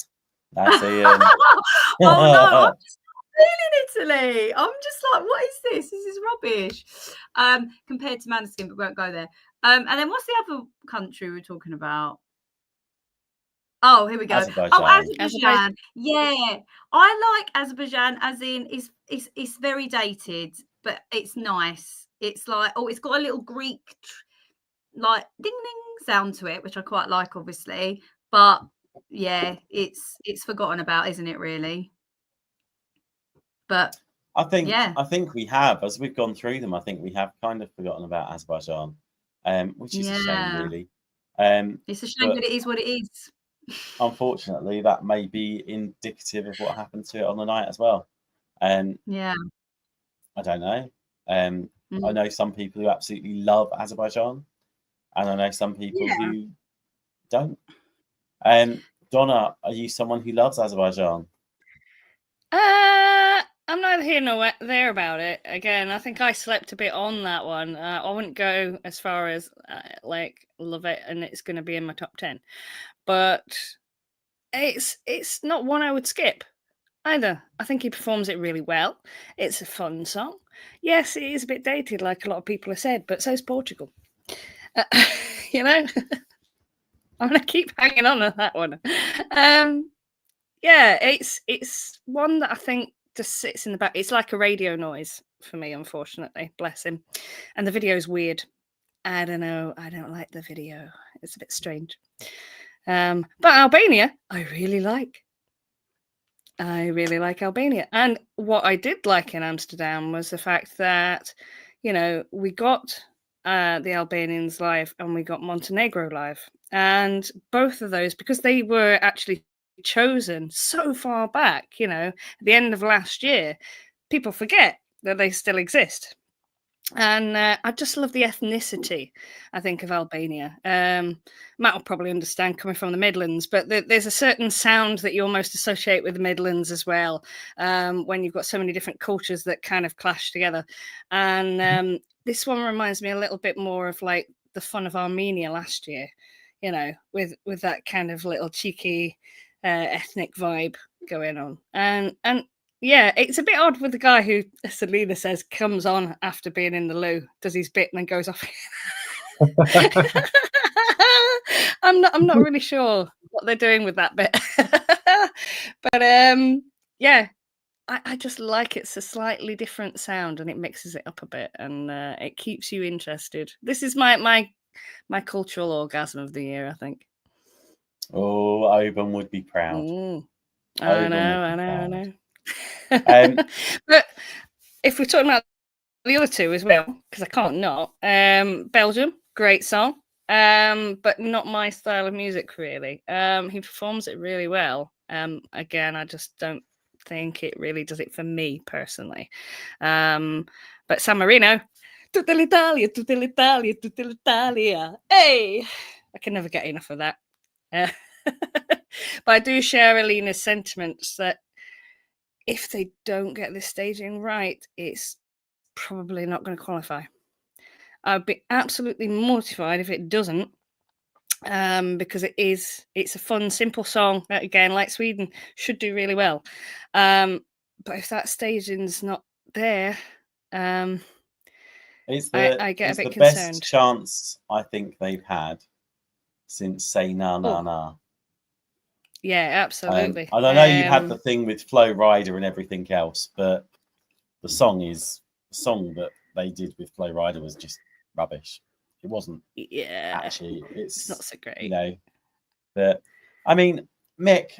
That's Ian. Oh no, I'm just feeling Italy. I'm just like, what is this? This is rubbish. Compared to Maneskin, but we won't go there. And then what's the other country we're talking about? Oh, here we go. Azerbaijan. Yeah, I like Azerbaijan, as in it's very dated, but it's nice. It's like, it's got a little Greek like ding ding sound to it, which I quite like, obviously. But yeah, it's forgotten about, isn't it? Really. But I think we have, as we've gone through them, I think we have kind of forgotten about Azerbaijan, which is a shame, really. It's a shame, but it is what it is. Unfortunately, that may be indicative of what happened to it on the night as well. I don't know. I know some people who absolutely love Azerbaijan, and I know some people who don't. Donna, are you someone who loves Azerbaijan? I'm neither here nor there about it. Again, I think I slept a bit on that one. I wouldn't go as far as like love it and it's going to be in my top 10, but it's not one I would skip either. I think he performs it really well. It's a fun song. Yes, it is a bit dated, like a lot of people have said, but so's Portugal. You know, I'm going to keep hanging on that one. Yeah, it's one that I think just sits in the back. It's like a radio noise for me, unfortunately. Bless him. And the video's weird. I don't know. I don't like the video. It's a bit strange. But Albania, I really like. I really like Albania. And what I did like in Amsterdam was the fact that, you know, we got the Albanians live and we got Montenegro live. And both of those, because they were actually chosen so far back, you know, at the end of last year, people forget that they still exist. And I just love the ethnicity, I think, of Albania. Matt will probably understand coming from the Midlands, but there's a certain sound that you almost associate with the Midlands as well, when you've got so many different cultures that kind of clash together. And this one reminds me a little bit more of like the fun of Armenia last year, you know, with that kind of little cheeky ethnic vibe going on. And Yeah, it's a bit odd with the guy who, Selena says, comes on after being in the loo, does his bit, and then goes off. I'm not really sure what they're doing with that bit. But yeah, I just like it's a slightly different sound and it mixes it up a bit and it keeps you interested. This is my cultural orgasm of the year, I think. Oh, Oban would be proud. I know. But if we're talking about the other two as well, because I can't not, Belgium, great song, but not my style of music really. He performs it really well. Again, I just don't think it really does it for me personally. But San Marino, tutta l'Italia, tutta l'Italia, tutta l'Italia. Hey, I can never get enough of that. But I do share Alina's sentiments that if they don't get this staging right, it's probably not going to qualify. I'd be absolutely mortified if it doesn't, because it's a fun, simple song that, again, like Sweden, should do really well. But if that staging's not there, I get a bit the concerned. Best chance I think they've had since Say Na Na Na. Yeah, absolutely. And I know you had the thing with Flo Rida and everything else, but the song that they did with Flo Rida was just rubbish. It wasn't. Yeah, actually, it's not so great. You know, but I mean, Mick,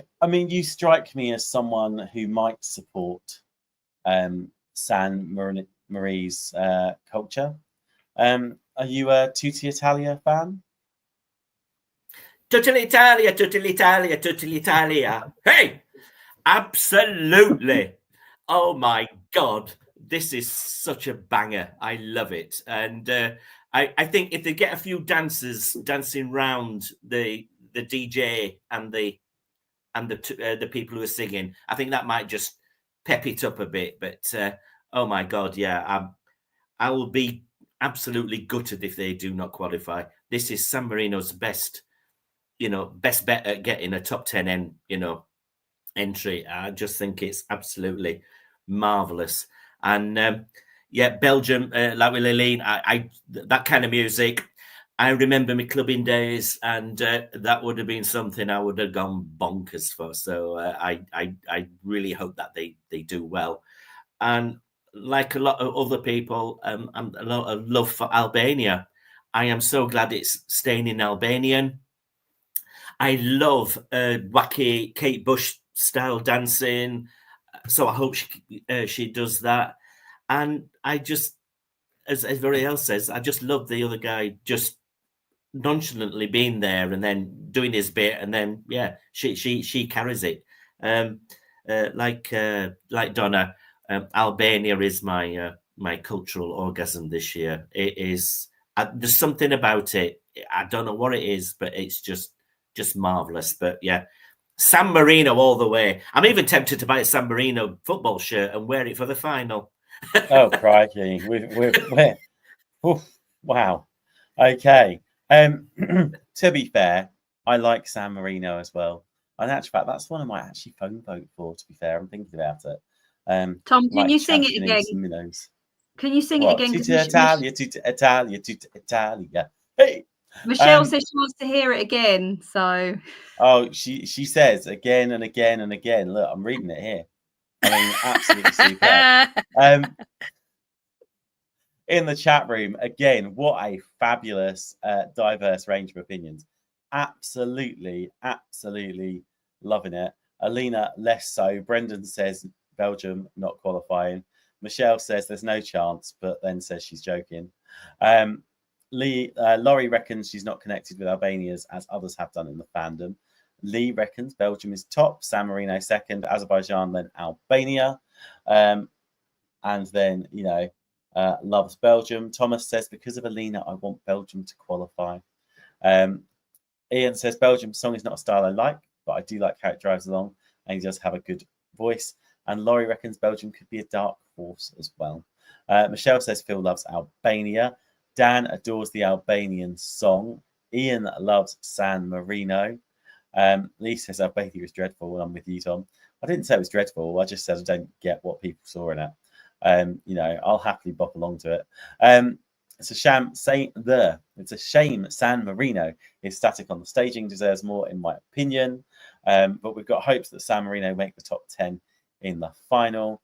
you strike me as someone who might support San Marie's culture. Are you a Tutti Italia fan? Tutta l'Italia, tutta l'Italia, tutta l'Italia. Hey, absolutely. Oh my God, this is such a banger. I love it. And I think if they get a few dancers dancing round the DJ and the people who are singing, I think that might just pep it up a bit. But oh my God, yeah, I will be absolutely gutted if they do not qualify. This is San Marino's best bet at getting a top 10 entry. I just think it's absolutely marvelous. And yeah, Belgium, like with Lillian, I that kind of music, I remember my clubbing days, and that would have been something I would have gone bonkers for. So I really hope that they do well. And like a lot of other people, a lot of love for Albania. I am so glad it's staying in Albanian. I love wacky Kate Bush style dancing, so I hope she does that. And I just, as everybody else says, I just love the other guy just nonchalantly being there and then doing his bit, and then yeah, she carries it. Like Donna, Albania is my cultural orgasm this year. It is. There's something about it. I don't know what it is, but it's just marvelous. But yeah, San Marino all the way. I'm even tempted to buy a San Marino football shirt and wear it for the final. Oh crikey! We're wow. Okay. To be fair, I like San Marino as well. In actual fact, that's one I might actually phone vote for. To be fair, I'm thinking about it. Tom, can you sing it again? Can you sing it again? Tutti Italia, Tutti Italia, Tutti Italia. Hey. Michelle says she wants to hear it again. So. Oh, she says again and again and again. Look, I'm reading it here. I mean, absolutely superb. In the chat room, again, what a fabulous, diverse range of opinions. Absolutely loving it. Alina, less so. Brendan says Belgium not qualifying. Michelle says there's no chance, but then says she's joking. Laurie reckons she's not connected with Albania's as others have done in the fandom. Lee reckons Belgium is top, San Marino second, Azerbaijan, then Albania. And then, loves Belgium. Thomas says, because of Alina, I want Belgium to qualify. Ian says, Belgium's song is not a style I like, but I do like how it drives along, and he does have a good voice. And Laurie reckons Belgium could be a dark horse as well. Michelle says Phil loves Albania. Dan adores the Albanian song. Ian loves San Marino. Lee says Albania is dreadful, and I'm with you, Tom. I didn't say it was dreadful. I just said I don't get what people saw in it. You know, I'll happily bop along to it. It's a shame. It's a shame San Marino is static on the staging. Deserves more, in my opinion. But we've got hopes that San Marino make the top 10 in the final.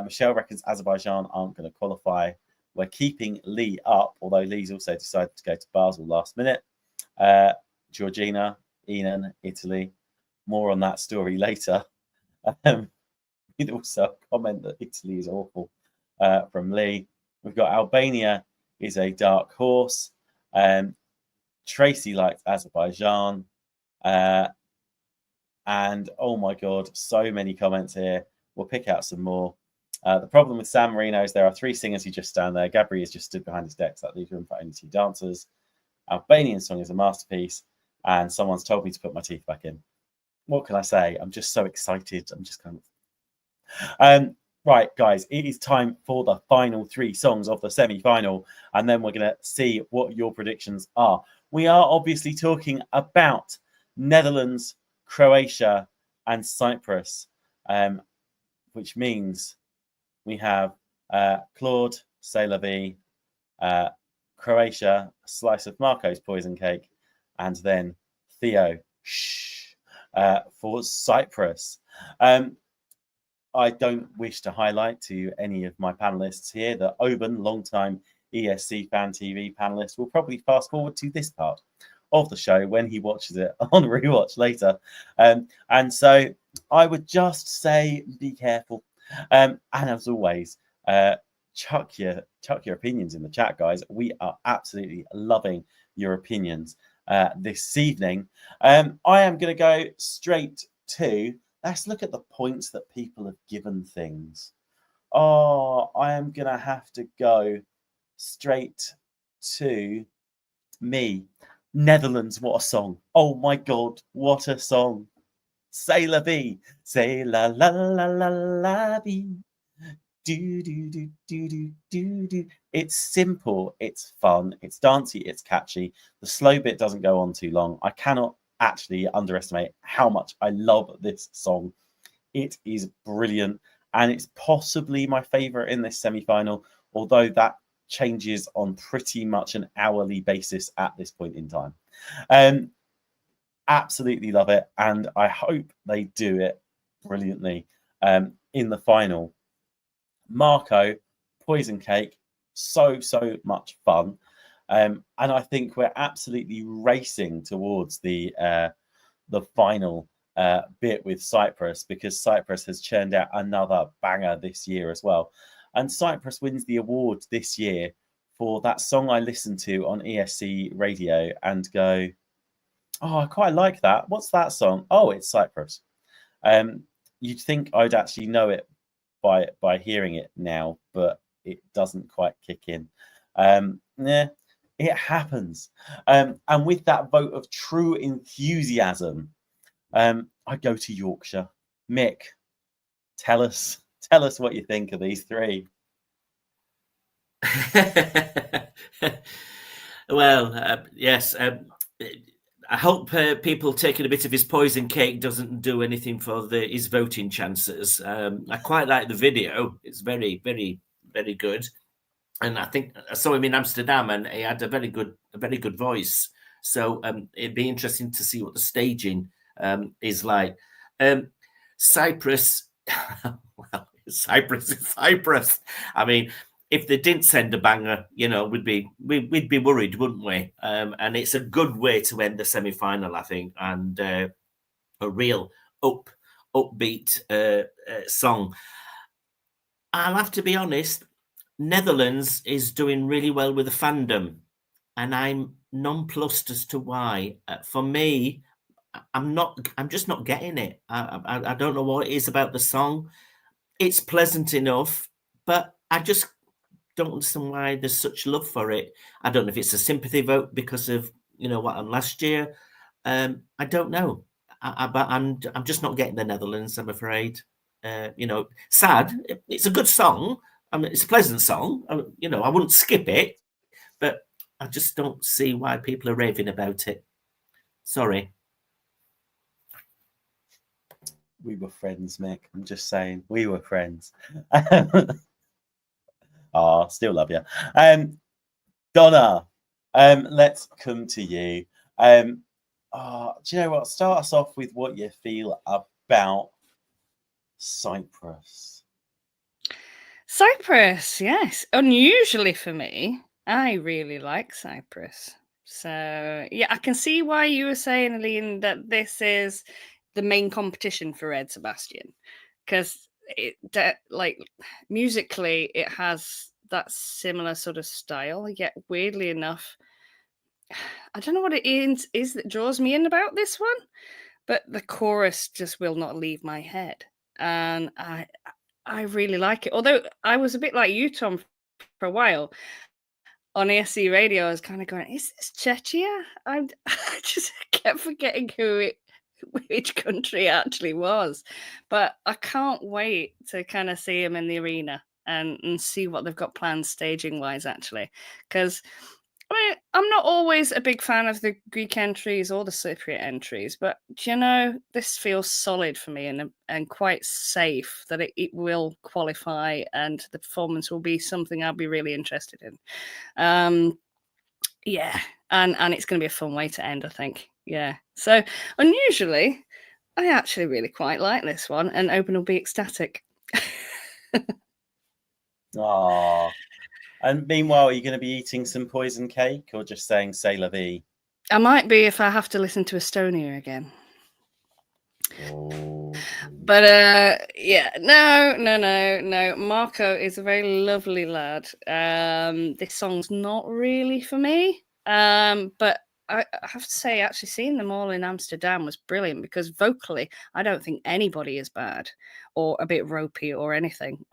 Michelle reckons Azerbaijan aren't going to qualify. We're keeping Lee up, although Lee's also decided to go to Basel last minute. Georgina, Enan, Italy. More on that story later. We'd also comment that Italy is awful from Lee. We've got Albania is a dark horse. Tracy likes Azerbaijan. And oh my God, so many comments here. We'll pick out some more. The problem with San Marino is there are 3 singers who just stand there. Gabri is just stood behind his decks. That leaves room for only 2 dancers. Albanian song is a masterpiece. And someone's told me to put my teeth back in. What can I say? I'm just so excited. I'm just kind of... Right, guys, it is time for the final 3 songs of the semi-final. And then we're going to see what your predictions are. We are obviously talking about Netherlands, Croatia, and Cyprus, which means we have Claude, C'est la vie, Croatia, a slice of Marco's poison cake, and then Theo for Cyprus. I don't wish to highlight to any of my panelists here that Oban, long-time ESC Fan TV panelist, will probably fast forward to this part of the show when he watches it on rewatch later. And so I would just say be careful. And as always, chuck your opinions in the chat, guys. We are absolutely loving your opinions this evening. I am going to go straight to, let's look at the points that people have given things. Oh, I am going to have to go straight to me. Netherlands, what a song. Oh my God, what a song. C'est la vie. C'est la la la la la vie. Do, do, do, do, do, do, do. It's simple, it's fun, it's dancey, it's catchy. The slow bit doesn't go on too long. I cannot actually underestimate how much I love this song. It is brilliant, and it's possibly my favorite in this semi-final, although that changes on pretty much an hourly basis at this point in time. Absolutely love it, and I hope they do it brilliantly in the final. Marco, poison cake, so much fun, and I think we're absolutely racing towards the final bit with Cyprus, because Cyprus has churned out another banger this year as well. And Cyprus wins the award this year for that song I listen to on ESC radio and go, oh, I quite like that. What's that song? Oh, it's Cyprus. You'd think I'd actually know it by hearing it now, but it doesn't quite kick in. Yeah, it happens. And with that vote of true enthusiasm, I go to Yorkshire. Mick, tell us what you think of these 3. Well, yes. I hope people taking a bit of his poison cake doesn't do anything for his voting chances. I quite like the video. It's very, very, very good. And I think I saw him in Amsterdam, and he had a very good voice. So it'd be interesting to see what the staging is like. Cyprus, well, Cyprus is Cyprus. I mean, if they didn't send a banger, you know, we'd be worried, wouldn't we? And it's a good way to end the semi-final, I think, and a real upbeat song. I'll have to be honest, Netherlands is doing really well with the fandom, and I'm nonplussed as to why. For me, I'm just not getting it. I don't know what it is about the song. It's pleasant enough, but I just don't understand why there's such love for it. I don't know if it's a sympathy vote because of, you know, what happened last year. I don't know. But I'm just not getting the Netherlands, I'm afraid. You know, sad. It's a good song. I mean, it's a pleasant song. You know, I wouldn't skip it, but I just don't see why people are raving about it. Sorry. We were friends, Mick. I'm just saying, we were friends. Oh, still love you. Donna, let's come to you. Do you know what? Start us off with what you feel about Cyprus. Cyprus, yes. Unusually for me, I really like Cyprus. So, yeah, I can see why you were saying, Aline, that this is the main competition for Ed Sebastian. Because, like, musically, it has that similar sort of style. Yet, weirdly enough, I don't know what it is that draws me in about this one, but the chorus just will not leave my head. And I really like it. Although I was a bit like you, Tom, for a while on ESC radio. I was kind of going, "Is this Czechia?" I just kept forgetting which country it actually was. But I can't wait to kind of see them in the arena and see what they've got planned staging wise, actually, because I'm not always a big fan of the Greek entries or the Cypriot entries, but this feels solid for me and quite safe that it will qualify and the performance will be something I'll be really interested in. Yeah, and it's going to be a fun way to end, I think. Yeah, so unusually, I actually really quite like this one, and Open will be ecstatic. Ah. And meanwhile, are you going to be eating some poison cake or just saying "C'est la vie"? I might be if I have to listen to Estonia again. Oh. But yeah, no. Marco is a very lovely lad. This song's not really for me. But I have to say, actually seeing them all in Amsterdam was brilliant because vocally, I don't think anybody is bad or a bit ropey or anything.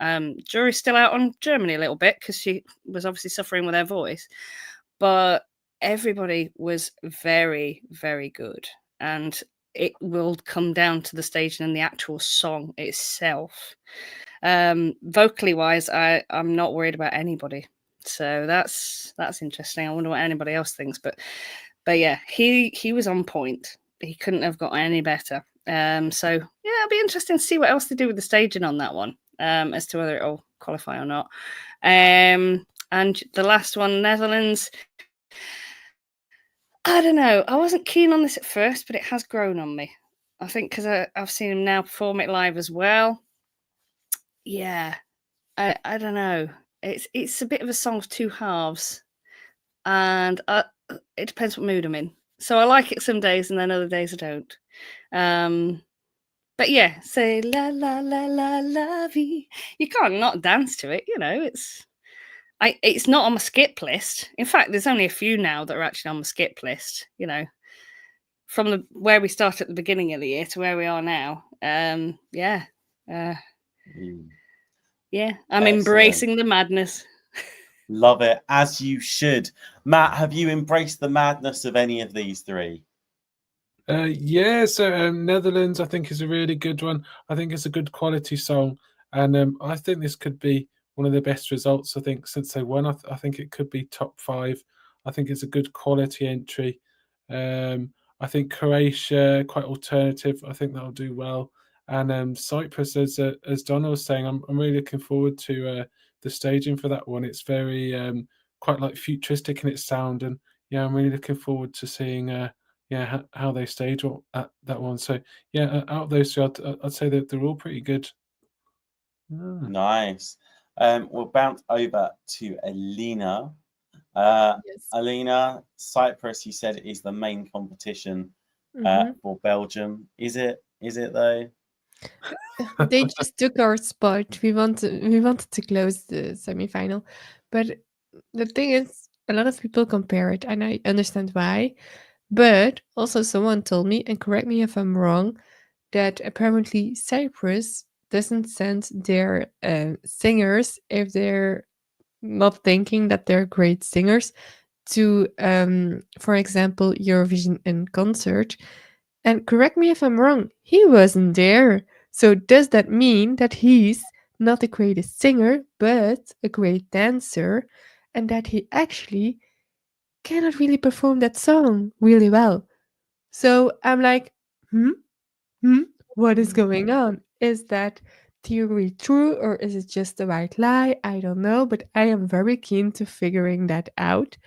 Jury's still out on Germany a little bit because she was obviously suffering with her voice, but everybody was very, very good. And it will come down to the staging and the actual song itself. Vocally wise, I'm not worried about anybody. So that's interesting. I wonder what anybody else thinks, but yeah, he was on point. He couldn't have got any better. So yeah, it'll be interesting to see what else they do with the staging on that one, as to whether it'll qualify or not. And the last one, Netherlands. I don't know. I wasn't keen on this at first, but it has grown on me. I think because I've seen him now perform it live as well. Yeah, I don't know. It's a bit of a song of two halves, and it depends what mood I'm in. So I like it some days, and then other days I don't. But yeah, say la la la la la vie. You can't not dance to it. It's not on my skip list. In fact, there's only a few now that are actually on my skip list. From where we start at the beginning of the year to where we are now. Yeah. Yeah, I'm Excellent. embracing the madness. Love it, as you should. Matt, have you embraced the madness of any of these three? Yeah, so Netherlands, I think, is a really good one. I think it's a good quality song, and I think this could be one of the best results. I think since they won, I think it could be top 5. I think it's a good quality entry. I think Croatia, quite alternative. I think that'll do well. And Cyprus, as Donna was saying, I'm really looking forward to the staging for that one. It's very quite like futuristic in its sound, and yeah, I'm really looking forward to seeing how they stage that one. So yeah, out of those two, I'd say that they're all pretty good. Nice. We'll bounce over to Alina. Yes. Alina, Cyprus, you said, is the main competition for Belgium. Is it though? They just took our spot. We wanted to close the semi-final, but the thing is, a lot of people compare it, and I understand why. But also, someone told me, and correct me if I'm wrong, that apparently Cyprus doesn't send their singers, if they're not thinking that they're great singers, to, for example, Eurovision in concert. And correct me if I'm wrong, he wasn't there. So does that mean that he's not the greatest singer, but a great dancer, and that he actually cannot really perform that song really well? So I'm like, what is going on? Is that theory true or is it just a white lie? I don't know, but I am very keen to figuring that out.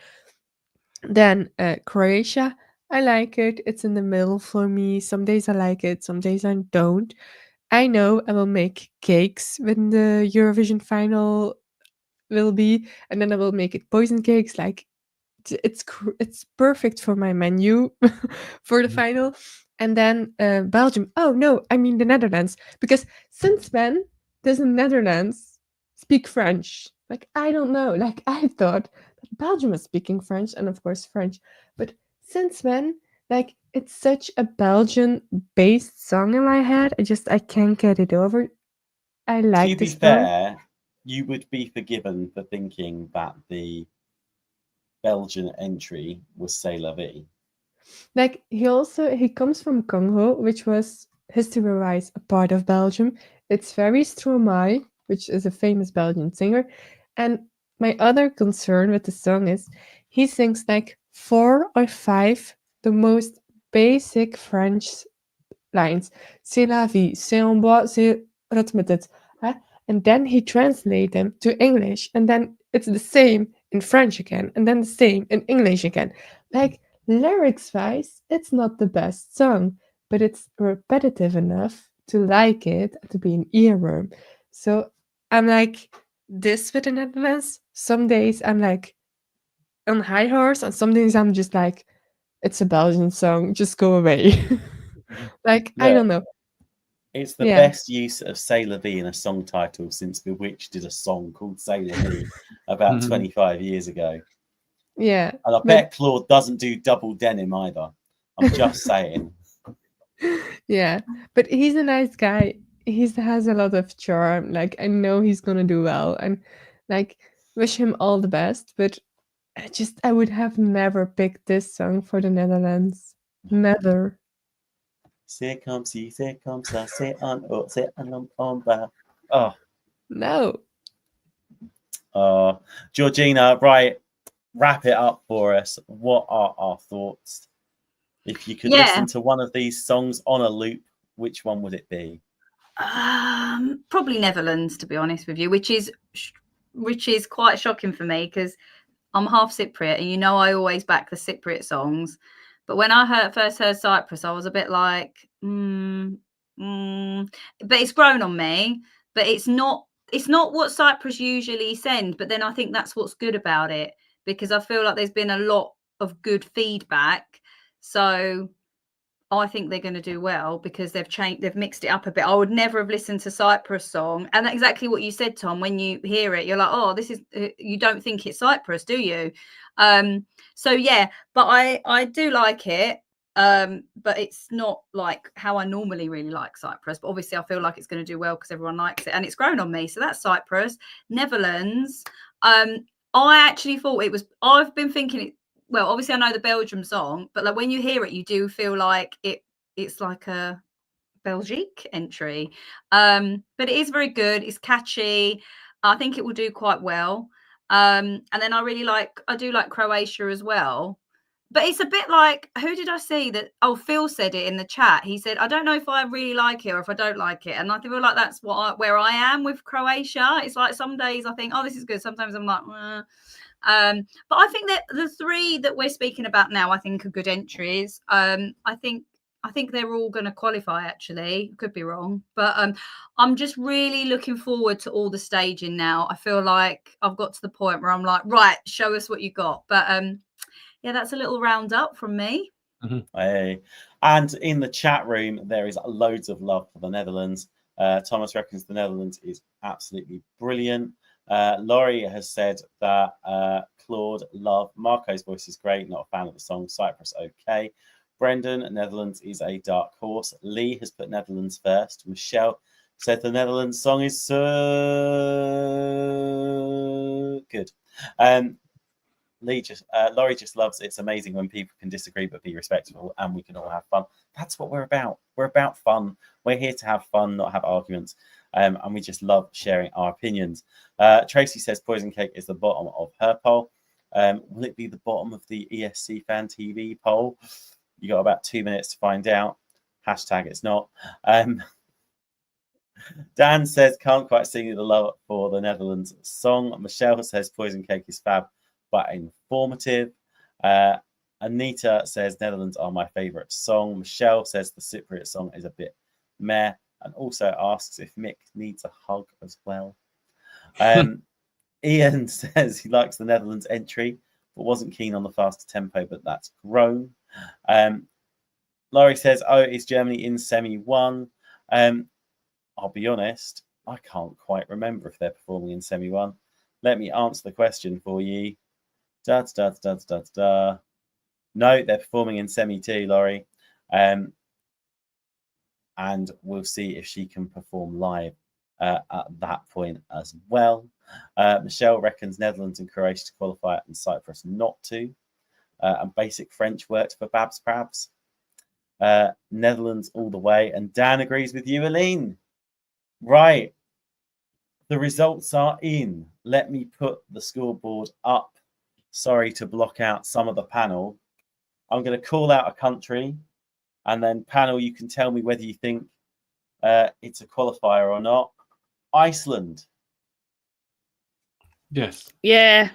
Then Croatia, I like it. It's in the middle for me. Some days I like it, some days I don't. I know I will make cakes when the Eurovision final will be, and then I will make it poison cakes. Like it's perfect for my menu for the final. And then Belgium. Oh no, I mean the Netherlands, because since when does the Netherlands speak French? Like I don't know. Like I thought that Belgium was speaking French, and of course French, but since when? Like it's such a Belgian-based song in my head. I can't get it over. I like To be this song. fair, you would be forgiven for thinking that the Belgian entry was C'est la vie. Like he comes from Congo, which was history-wise a part of Belgium. It's very Stromae, which is a famous Belgian singer. And my other concern with the song is he sings like 4 or 5 the most basic French lines. C'est la vie, c'est en bois, c'est rotmetet. And then he translates them to English, and then it's the same in French again, and then the same in English again. Like lyrics wise, it's not the best song, but it's repetitive enough to like it, to be an earworm. So I'm like this with the Netherlands. Some days I'm like on high horse, and some days I'm just like, it's a Belgian song, just go away. Like I don't know. It's the Yeah. best use of C'est la vie in a song title since Bewitched did a song called C'est la vie about 25 years ago. Yeah. And I bet Claude doesn't do double denim either. I'm just saying. Yeah, but he's a nice guy. He has a lot of charm. Like I know he's gonna do well, and like wish him all the best. But I would have never picked this song for the Netherlands. Never. C'est comme si, c'est comme ça, c'est un haut, c'est un homme en bas. Oh, No. Georgina, right, wrap it up for us. What are our thoughts? If you could listen to one of these songs on a loop, which one would it be? Probably Netherlands, to be honest with you, which is quite shocking for me because I'm half Cypriot, and I always back the Cypriot songs. But when I first heard Cyprus, I was a bit like, but it's grown on me. But it's not what Cyprus usually send. But then I think that's what's good about it, because I feel like there's been a lot of good feedback. So I think they're going to do well because they've mixed it up a bit. I would never have listened to Cyprus song, and exactly what you said, Tom. When you hear it, you're like, oh, this is. You don't think it's Cyprus, do you? So yeah, but I do like it. But it's not like how I normally really like Cyprus. But obviously, I feel like it's going to do well because everyone likes it, and it's grown on me. So that's Cyprus. Netherlands. I actually thought it was. I've been thinking. Well, obviously I know the Belgium song, but like when you hear it, you do feel like it's like a Belgique entry. But it is very good. It's catchy. I think it will do quite well. And then I do like Croatia as well. But it's a bit like, who did I see that? Oh, Phil said it in the chat. He said, I don't know if I really like it or if I don't like it. And I feel like that's where I am with Croatia. It's like some days I think, oh, this is good. Sometimes I'm like, but I think that the 3 that we're speaking about now, I think are good entries. I think they're all going to qualify. Actually, could be wrong, but I'm just really looking forward to all the staging now. I feel like I've got to the point where I'm like, right, show us what you got. But yeah, that's a little roundup from me. Hey. And in the chat room, there is loads of love for the Netherlands. Thomas reckons the Netherlands is absolutely brilliant. Laurie has said that Claude love Marco's voice is great, not a fan of the song. Cyprus okay. Brendan, Netherlands is a dark horse. Lee has put Netherlands first. Michelle said the Netherlands song is so good. Laurie just loves it's amazing when people can disagree but be respectful and we can all have fun. That's what we're about. We're about fun. We're here to have fun, not have arguments. And we just love sharing our opinions. Tracy says Poison Cake is the bottom of her poll. Will it be the bottom of the ESC Fan TV poll? You got about 2 minutes to find out. Hashtag it's not. Dan says, can't quite sing the love for the Netherlands song. Michelle says, Poison Cake is fab, but informative. Anita says, Netherlands are my favourite song. Michelle says, the Cypriot song is a bit meh, and also asks if Mick needs a hug as well. Ian says he likes the Netherlands entry, but wasn't keen on the faster tempo, but that's grown. Laurie says, oh, is Germany in semi-1? I'll be honest, I can't quite remember if they're performing in semi-1. Let me answer the question for you. No, they're performing in semi-2, Laurie. And we'll see if she can perform live at that point as well. Michelle reckons Netherlands and Croatia to qualify and Cyprus not to. And basic French worked for Babs Prabs. Netherlands all the way. And Dan agrees with you, Aline. Right. The results are in. Let me put the scoreboard up. Sorry to block out some of the panel. I'm going to call out a country, and then panel, you can tell me whether you think it's a qualifier or not. Iceland. Yes. Yeah.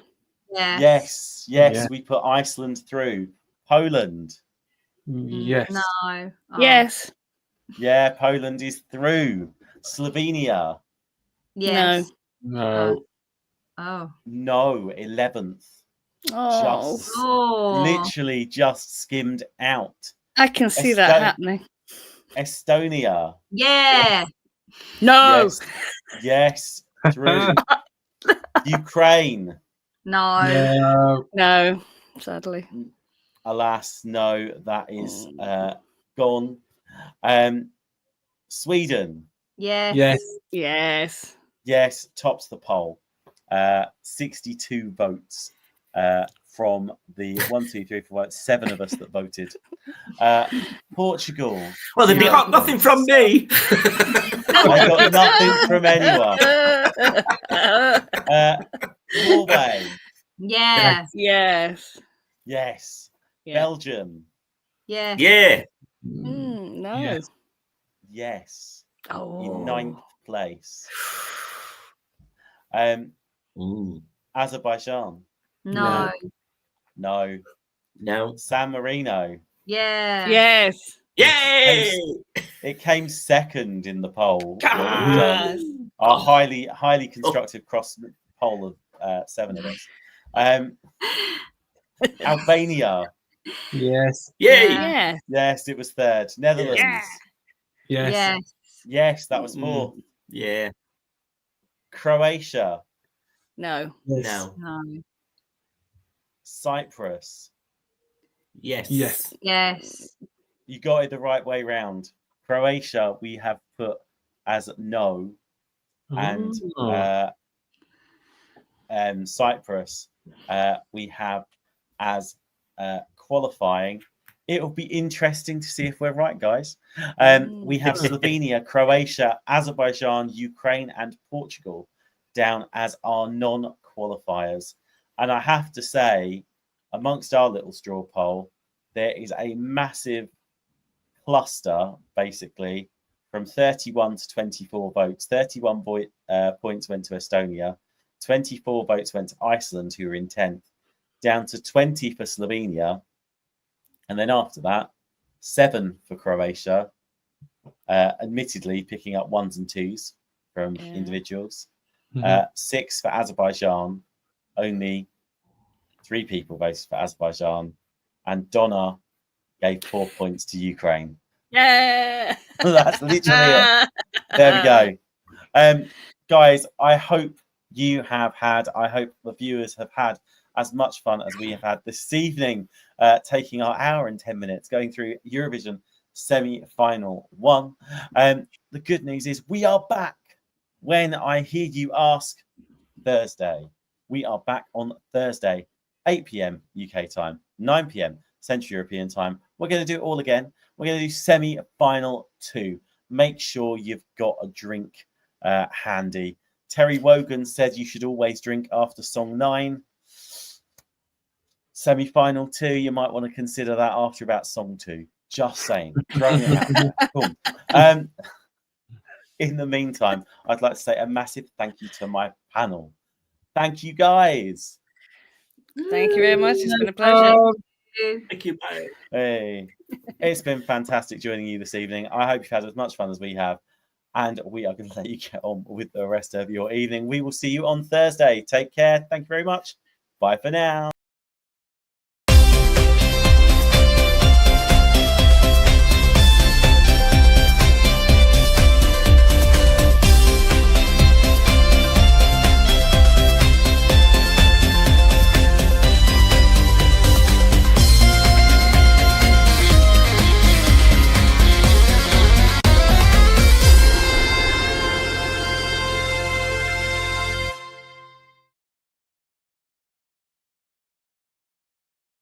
Yes. Yeah. We put Iceland through. Poland. Yes. No. Oh. Yes. Yeah, Poland is through. Slovenia. Yes. No. Oh. No, 11th. Oh, Just literally just skimmed out. I can see that happening. Estonia. Yeah. No. Yes, through. Ukraine. No. No, sadly. Alas, no, that is gone. Sweden. Yes. Yes. Yes. Tops the poll. 62 votes from the 1, 2, 3, 4, 5, 7 of us that voted. Portugal. Well, they got nothing from me. I got nothing from anyone. Norway. Yeah. Yes. Yes. Yeah. Belgium. Yeah. Yeah. No. Yes. Yes. Oh. In 9th place. Azerbaijan. No. No. San Marino. Yeah. Yes. Yay! It came second in the poll. Yes. Our highly constructive cross poll of 7 of us. Albania. Yes. Yay! Yeah. Yes, it was 3rd. Netherlands. Yeah. Yes. Yes, that was 4th. Yeah. Croatia. No. No. No. Cyprus. Yes. Yes. Yes. You got it the right way round. Croatia, we have put as no, and Cyprus, we have as qualifying. It'll be interesting to see if we're right, guys. We have Slovenia, Croatia, Azerbaijan, Ukraine, and Portugal down as our non-qualifiers. And I have to say, amongst our little straw poll, there is a massive cluster, basically, from 31 to 24 votes. 31 points went to Estonia, 24 votes went to Iceland, who were in 10th, down to 20 for Slovenia. And then after that, 7 for Croatia, admittedly picking up 1s and 2s from individuals. 6 for Azerbaijan, only 3 people voted for Azerbaijan. And Donna gave 4 points to Ukraine. Yeah. That's literally it. There we go. Guys, I hope you have had, I hope the viewers have had as much fun as we have had this evening, taking our hour and 10 minutes going through Eurovision semi-final 1. The good news is we are back when I hear you ask Thursday. We are back on Thursday, 8 p.m. UK time, 9 p.m. Central European time. We're going to do it all again. We're going to do semi-final 2. Make sure you've got a drink handy. Terry Wogan said you should always drink after song 9. Semi-final 2, you might want to consider that after about song 2. Just saying, throwing it out there. Cool. In the meantime, I'd like to say a massive thank you to my panel. Thank you, guys. Thank you very much. It's been a pleasure. Thank you. Bye. Hey, it's been fantastic joining you this evening. I hope you've had as much fun as we have. And we are going to let you get on with the rest of your evening. We will see you on Thursday. Take care. Thank you very much. Bye for now.